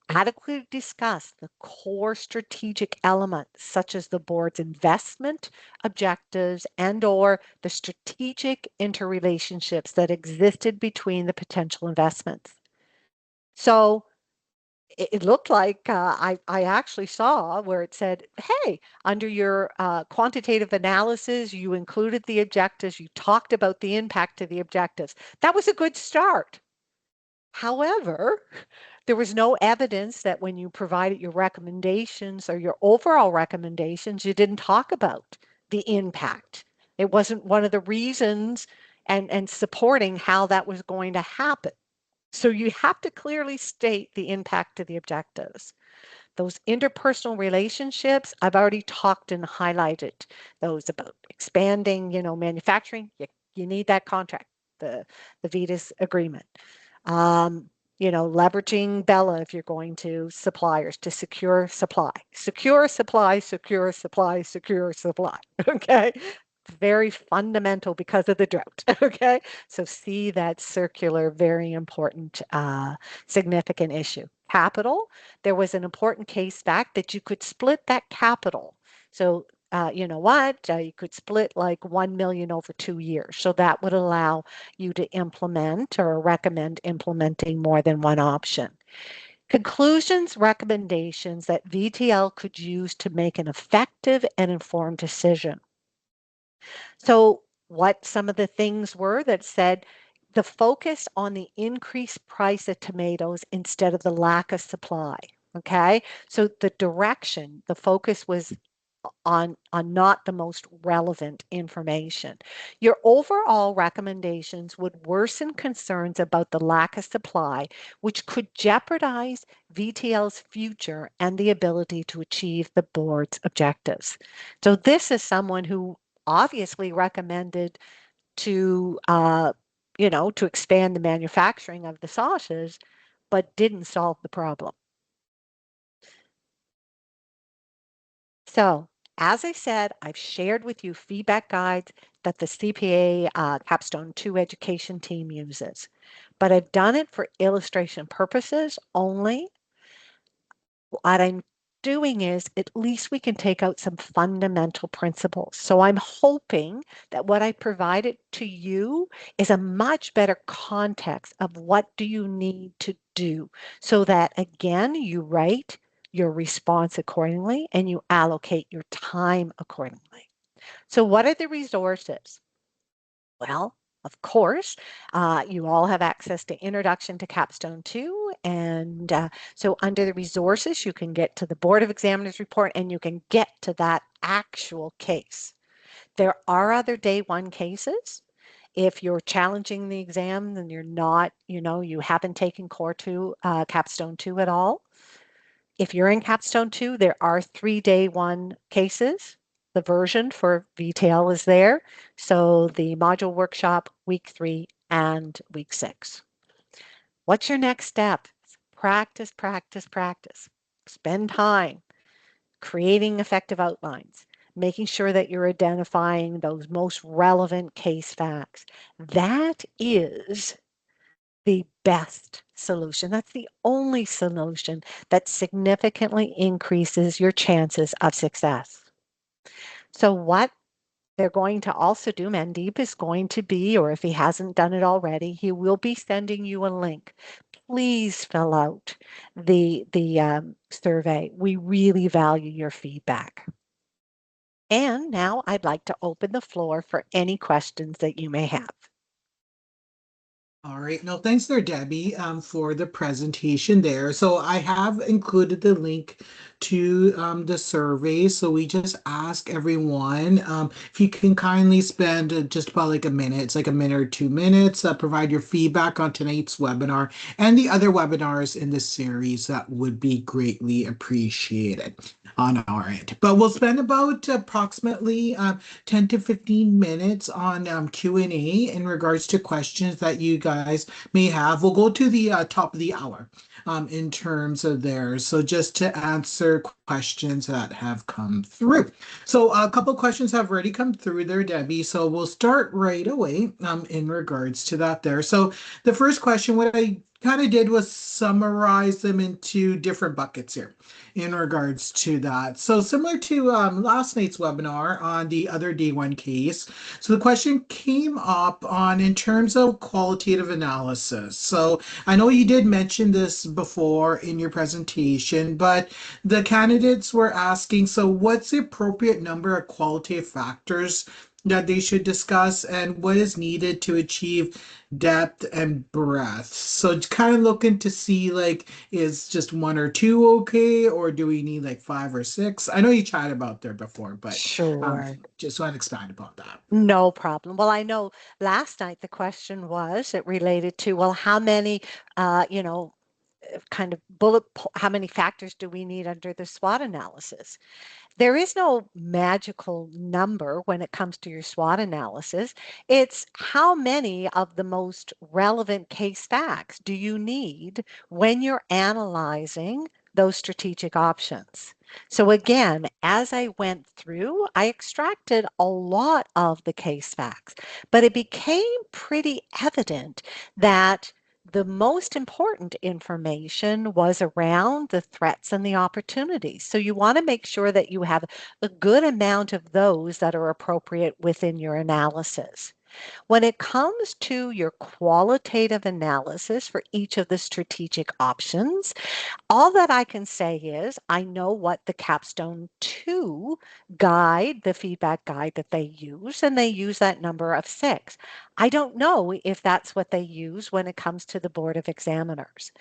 Adequately discuss the core strategic elements such as the board's investment objectives and or the strategic interrelationships that existed between the potential investments. So it looked like I actually saw where it said, hey, under your quantitative analysis, you included the objectives, you talked about the impact of the objectives. That was a good start. However, there was no evidence that when you provided your recommendations or your overall recommendations, you didn't talk about the impact. It wasn't one of the reasons and supporting how that was going to happen. So you have to clearly state the impact of the objectives. Those interpersonal relationships, I've already talked and highlighted those about expanding, manufacturing. You You need that contract, the VITAS agreement. Um, leveraging Bella if you're going to suppliers to secure supply. Secure supply, secure supply, secure supply. Okay. Very fundamental because of the drought. Okay. So see that circular, very important, significant issue. Capital, there was an important case fact that you could split that capital. So you know what? You could split like 1 million over 2 years. So that would allow you to implement or recommend implementing more than one option. Conclusions, recommendations that VTL could use to make an effective and informed decision. So what some of the things were that said the focus on the increased price of tomatoes instead of the lack of supply. Okay. So the direction, the focus was on not the most relevant information. Your overall recommendations would worsen concerns about the lack of supply, which could jeopardize VTL's future and the ability to achieve the board's objectives. So this is someone who obviously recommended to to expand the manufacturing of the sauces, but didn't solve the problem. So, as I said, I've shared with you feedback guides that the CPA Capstone 2 education team uses, but I've done it for illustration purposes only. What I'm doing is at least we can take out some fundamental principles. So I'm hoping that what I provided to you is a much better context of what do you need to do so that again, you write your response accordingly and you allocate your time accordingly. So what are the resources? Well, of course, you all have access to Introduction to Capstone 2. And so under the resources, you can get to the Board of Examiners report and you can get to that actual case. There are other day one cases. If you're challenging the exam and you're not, you haven't taken Core 2, Capstone 2 at all, if you're in Capstone 2, there are 3 day one cases. The version for VTL is there. So the module workshop, week 3 and week 6. What's your next step? Practice, practice, practice. Spend time creating effective outlines, making sure that you're identifying those most relevant case facts. That is the best solution. That's the only solution that significantly increases your chances of success. So what they're going to also do, Mandeep is going to be, or if he hasn't done it already, he will be sending you a link. Please fill out the survey. We really value your feedback. And now I'd like to open the floor for any questions that you may have. All right. No, thanks there, Debbie, for the presentation there. So I have included the link to the survey. So we just ask everyone if you can kindly spend just about like a minute, it's like a minute or 2 minutes, provide your feedback on tonight's webinar and the other webinars in this series. That would be greatly appreciated on our end. But we'll spend about approximately 10 to 15 minutes on Q&A in regards to questions that you guys may have. We'll go to the top of the hour in terms of theirs. So just to answer questions that have come through. So a couple questions have already come through there, Debbie. So we'll start right away in regards to that there. So the first question, what I kind of did was summarize them into different buckets here in regards to that. So similar to last night's webinar on the other day one case. So the question came up on in terms of qualitative analysis. So I know you did mention this before in your presentation, but the candidates were asking, so what's the appropriate number of qualitative factors that they should discuss and what is needed to achieve depth and breadth? So kind of looking to see like, is just one or two okay, or do we need like 5 or 6? I know you chatted about there before, but Sure. just want to expand about that. No problem. Well, I know last night the question was, it related to, well, how many, kind of how many factors do we need under the SWOT analysis? There is no magical number when it comes to your SWOT analysis. It's how many of the most relevant case facts do you need when you're analyzing those strategic options. So again, as I went through, I extracted a lot of the case facts, but it became pretty evident that the most important information was around the threats and the opportunities. So you want to make sure that you have a good amount of those that are appropriate within your analysis. When it comes to your qualitative analysis for each of the strategic options, all that I can say is I know what the Capstone 2 guide, the feedback guide that they use, and they use that number of 6. I don't know if that's what they use when it comes to the Board of Examiners.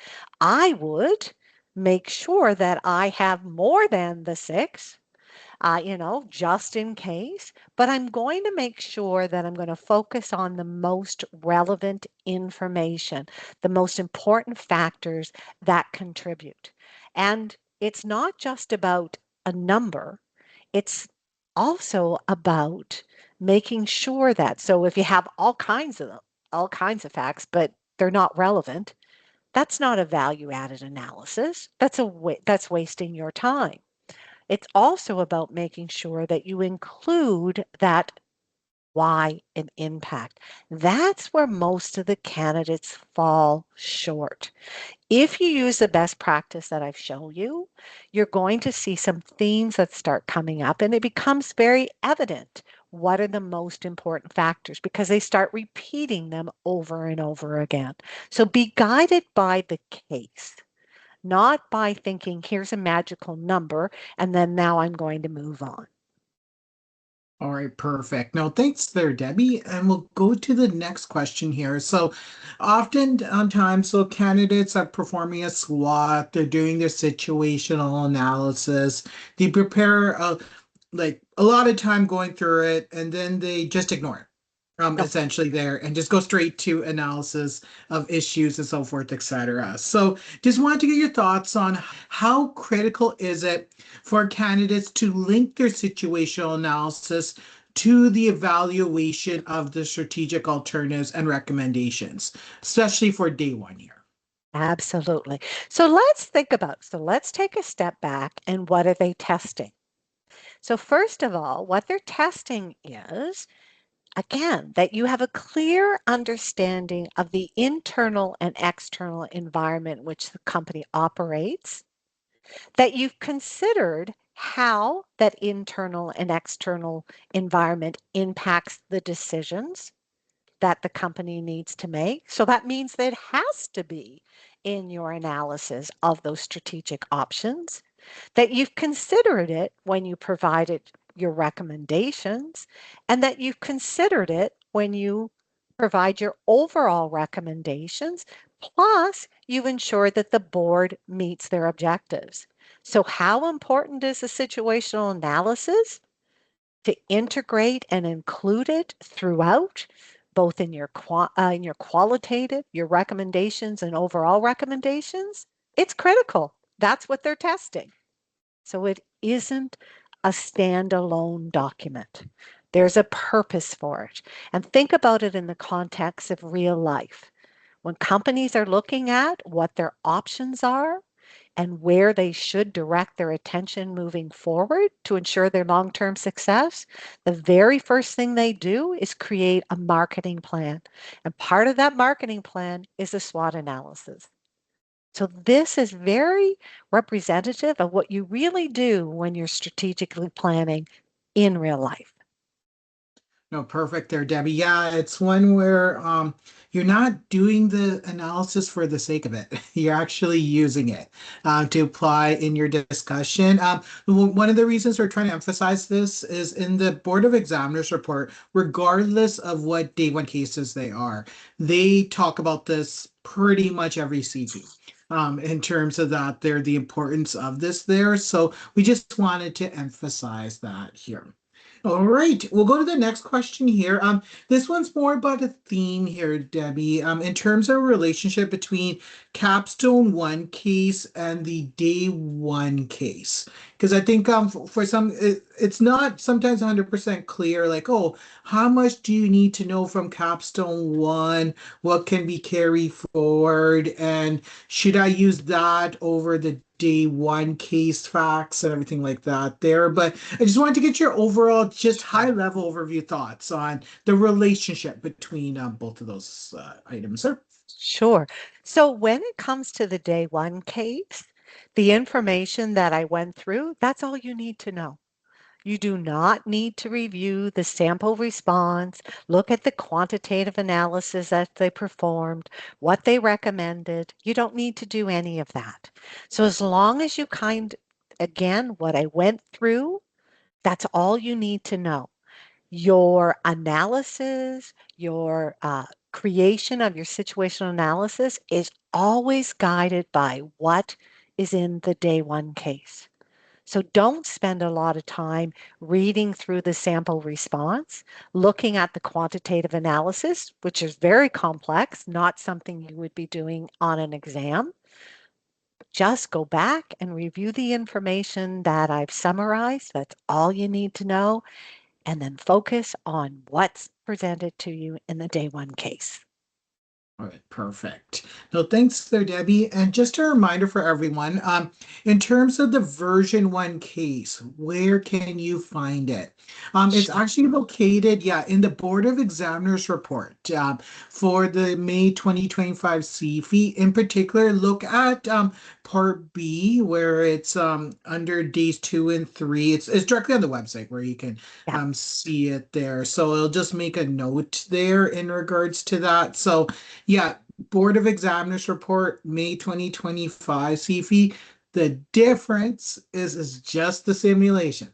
I would make sure that I have more than the 6, just in case. But I'm going to make sure that I'm going to focus on the most relevant information, the most important factors that contribute. And it's not just about a number, it's also about making sure that, so if you have all kinds of facts, but they're not relevant, that's not a value added analysis. That's wasting your time. It's also about making sure that you include that why and impact. That's where most of the candidates fall short. If you use the best practice that I've shown you, you're going to see some themes that start coming up, and it becomes very evident what are the most important factors because they start repeating them over and over again. So be guided by the case, not by thinking, here's a magical number, and then now I'm going to move on. All right, perfect. No, thanks there, Debbie. And we'll go to the next question here. So, often on times, so candidates are performing a SWOT, they're doing their situational analysis, they prepare like a lot of time going through it, and then they just ignore it. No, Essentially there and just go straight to analysis of issues and so forth, etc. So just wanted to get your thoughts on how critical is it for candidates to link their situational analysis to the evaluation of the strategic alternatives and recommendations, especially for day one here. absolutely. So let's take a step back and what are they testing? So first of all, what they're testing is, again, that you have a clear understanding of the internal and external environment in which the company operates, that you've considered how that internal and external environment impacts the decisions that the company needs to make. So that means that it has to be in your analysis of those strategic options, that you've considered it when you provided your recommendations, and that you've considered it when you provide your overall recommendations, plus you've ensured that the board meets their objectives. So how important is the situational analysis? To integrate and include it throughout, both in your qualitative, your recommendations, and overall recommendations. It's critical. That's what they're testing. So it isn't a standalone document. There's a purpose for it. And think about it in the context of real life. When companies are looking at what their options are, and where they should direct their attention moving forward to ensure their long term success, the very first thing they do is create a marketing plan. And part of that marketing plan is a SWOT analysis. So, this is very representative of what you really do when you're strategically planning in real life. No, perfect there, Debbie. Yeah, it's one where you're not doing the analysis for the sake of it. You're actually using it to apply in your discussion. One of the reasons we're trying to emphasize this is in the Board of Examiners report, regardless of what day one cases they are, they talk about this pretty much every CV. In terms of that, there the importance of this there. So we just wanted to emphasize that here. All right, we'll go to the next question here. This one's more about a theme here, Debbie. In terms of relationship between Capstone One case and the Day One case, because I think for some it's not sometimes 100% clear. Like, oh, how much do you need to know from Capstone One? What can be carried forward, and should I use that over the Day One case facts and everything like that there? But I just wanted to get your overall, just high level overview thoughts on the relationship between both of those items, sir. Sure. So when it comes to the day one case, the information that I went through, that's all you need to know. You do not need to review the sample response, look at the quantitative analysis that they performed, what they recommended. You don't need to do any of that. So as long as you again, what I went through, that's all you need to know. Your analysis, your creation of your situational analysis is always guided by what is in the day one case. So don't spend a lot of time reading through the sample response, looking at the quantitative analysis, which is very complex, not something you would be doing on an exam. Just go back and review the information that I've summarized. That's all you need to know. And then focus on what's presented to you in the day one case. All right, perfect. No, thanks there, Debbie. And just a reminder for everyone, in terms of the version one case, where can you find it? It's Sure. actually located, yeah, in the Board of Examiners report for the May 2025 CFE. In particular, look at Part B, where it's under days 2 and 3. It's directly on the website where you can Yeah. see it there. So I'll just make a note there in regards to that. So yeah, Board of Examiners report, May 2025 CFE. The difference is just the simulation.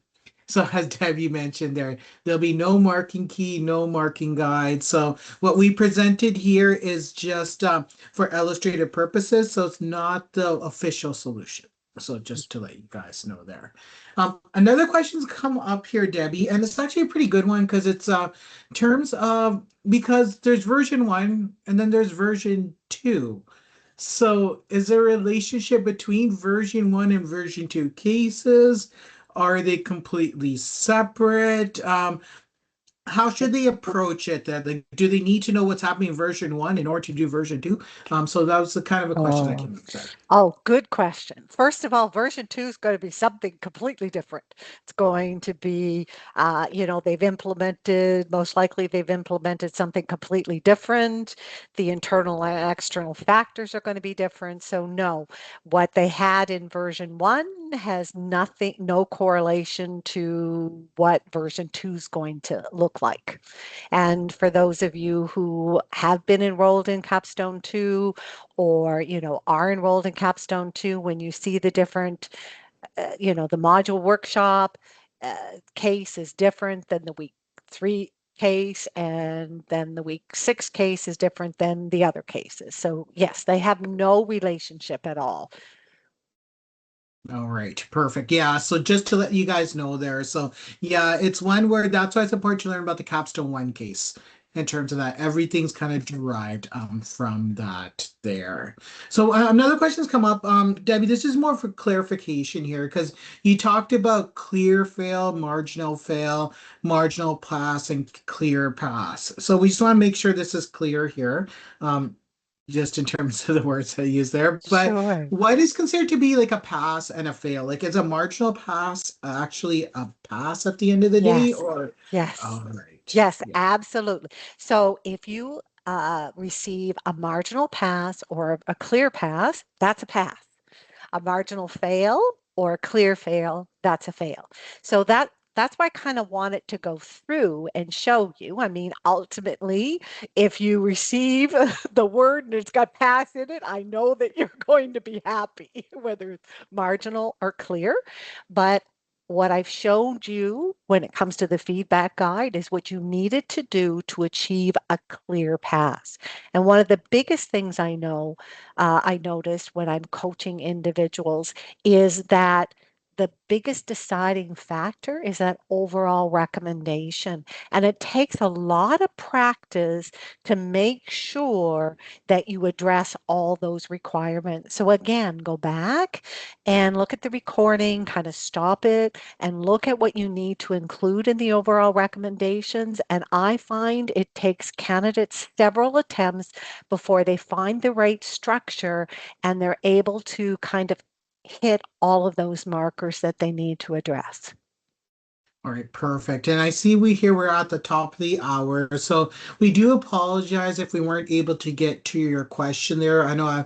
So as Debbie mentioned there, there'll be no marking key, no marking guide. So what we presented here is just for illustrative purposes. So it's not the official solution. So just to let you guys know there. Another question's come up here, Debbie, and it's actually a pretty good one because it's terms of, because there's version one and then there's version two. So is there a relationship between version one and version two cases? Are they completely separate? How should they approach it? That like, do they need to know what's happening in version one in order to do version two? So that was the kind of a question that Oh, came up there. Oh, good question. First of all, version two is going to be something completely different. It's going to be, most likely they've implemented something completely different. The internal and external factors are going to be different. So no, what they had in version one has nothing, no correlation to what version two is going to look like. And for those of you who have been enrolled in Capstone 2 or, are enrolled in Capstone 2, when you see the different, the module workshop case is different than the week 3 case, and then the week 6 case is different than the other cases. So yes, they have no relationship at all. All right, perfect. Yeah, so just to let you guys know there. So yeah, it's one where that's why it's important to learn about the Capstone One case in terms of that. Everything's kind of derived from that there. So another question's come up. Debbie, this is more for clarification here because you talked about clear fail, marginal pass, and clear pass. So we just want to make sure this is clear here. Just in terms of the words I use there. But Sure. what is considered to be like a pass and a fail? Like, is a marginal pass actually a pass at the end of the day, Yes. or? Yes. All right. Yes, Yeah. absolutely. So if you receive a marginal pass or a clear pass, that's a pass. A marginal fail or a clear fail, that's a fail. So that's why I kind of wanted to go through and show you. I mean, ultimately, if you receive the word and it's got pass in it, I know that you're going to be happy, whether it's marginal or clear. But what I've showed you when it comes to the feedback guide is what you needed to do to achieve a clear pass. And one of the biggest things I noticed when I'm coaching individuals is that the biggest deciding factor is that overall recommendation. And it takes a lot of practice to make sure that you address all those requirements. So again, go back and look at the recording, kind of stop it and look at what you need to include in the overall recommendations. And I find it takes candidates several attempts before they find the right structure and they're able to kind of hit all of those markers that they need to address. All right, perfect. And I see we're at the top of the hour. So we do apologize if we weren't able to get to your question there. I know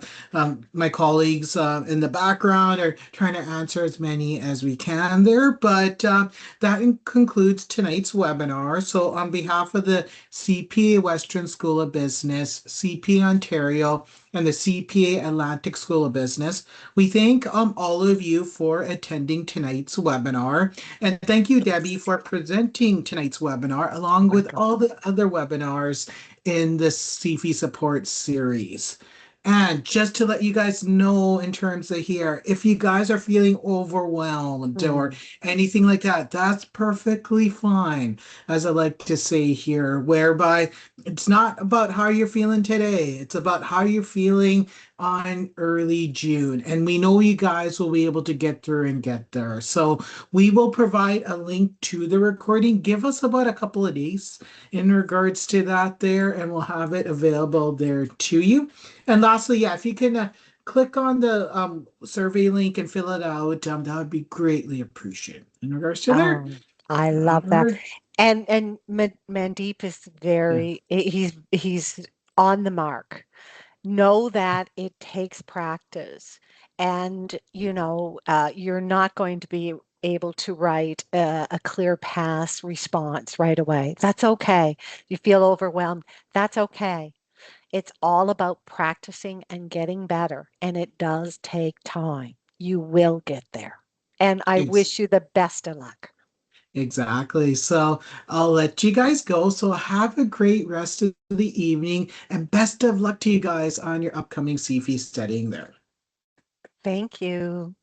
my colleagues in the background are trying to answer as many as we can there, but concludes tonight's webinar. So on behalf of the CPA Western School of Business, CPA Ontario, and the CPA Atlantic School of Business, we thank all of you for attending tonight's webinar. And thank you, Debbie, for presenting tonight's webinar along with Welcome. all the other webinars in the CFE support series. And just to let you guys know, in terms of here, if you guys are feeling overwhelmed or Mm, anything like that, that's perfectly fine, as I like to say here, whereby it's not about how you're feeling today, it's about how you're feeling on early June. And we know you guys will be able to get through and get there. So we will provide a link to the recording. Give us about a couple of days in regards to that there, and we'll have it available there to you. And lastly, yeah, if you can click on the survey link and fill it out, that would be greatly appreciated in regards to there. oh, I All love that. right. And Mandeep is Yeah. he's on the mark. Know that it takes practice, and you're not going to be able to write a clear pass response right away. That's okay. You feel overwhelmed. That's okay. It's all about practicing and getting better, and it does take time. You will get there. And I Ex- wish you the best of luck. exactly. So I'll let you guys go. So have a great rest of the evening and best of luck to you guys on your upcoming CFE studying there. Thank you.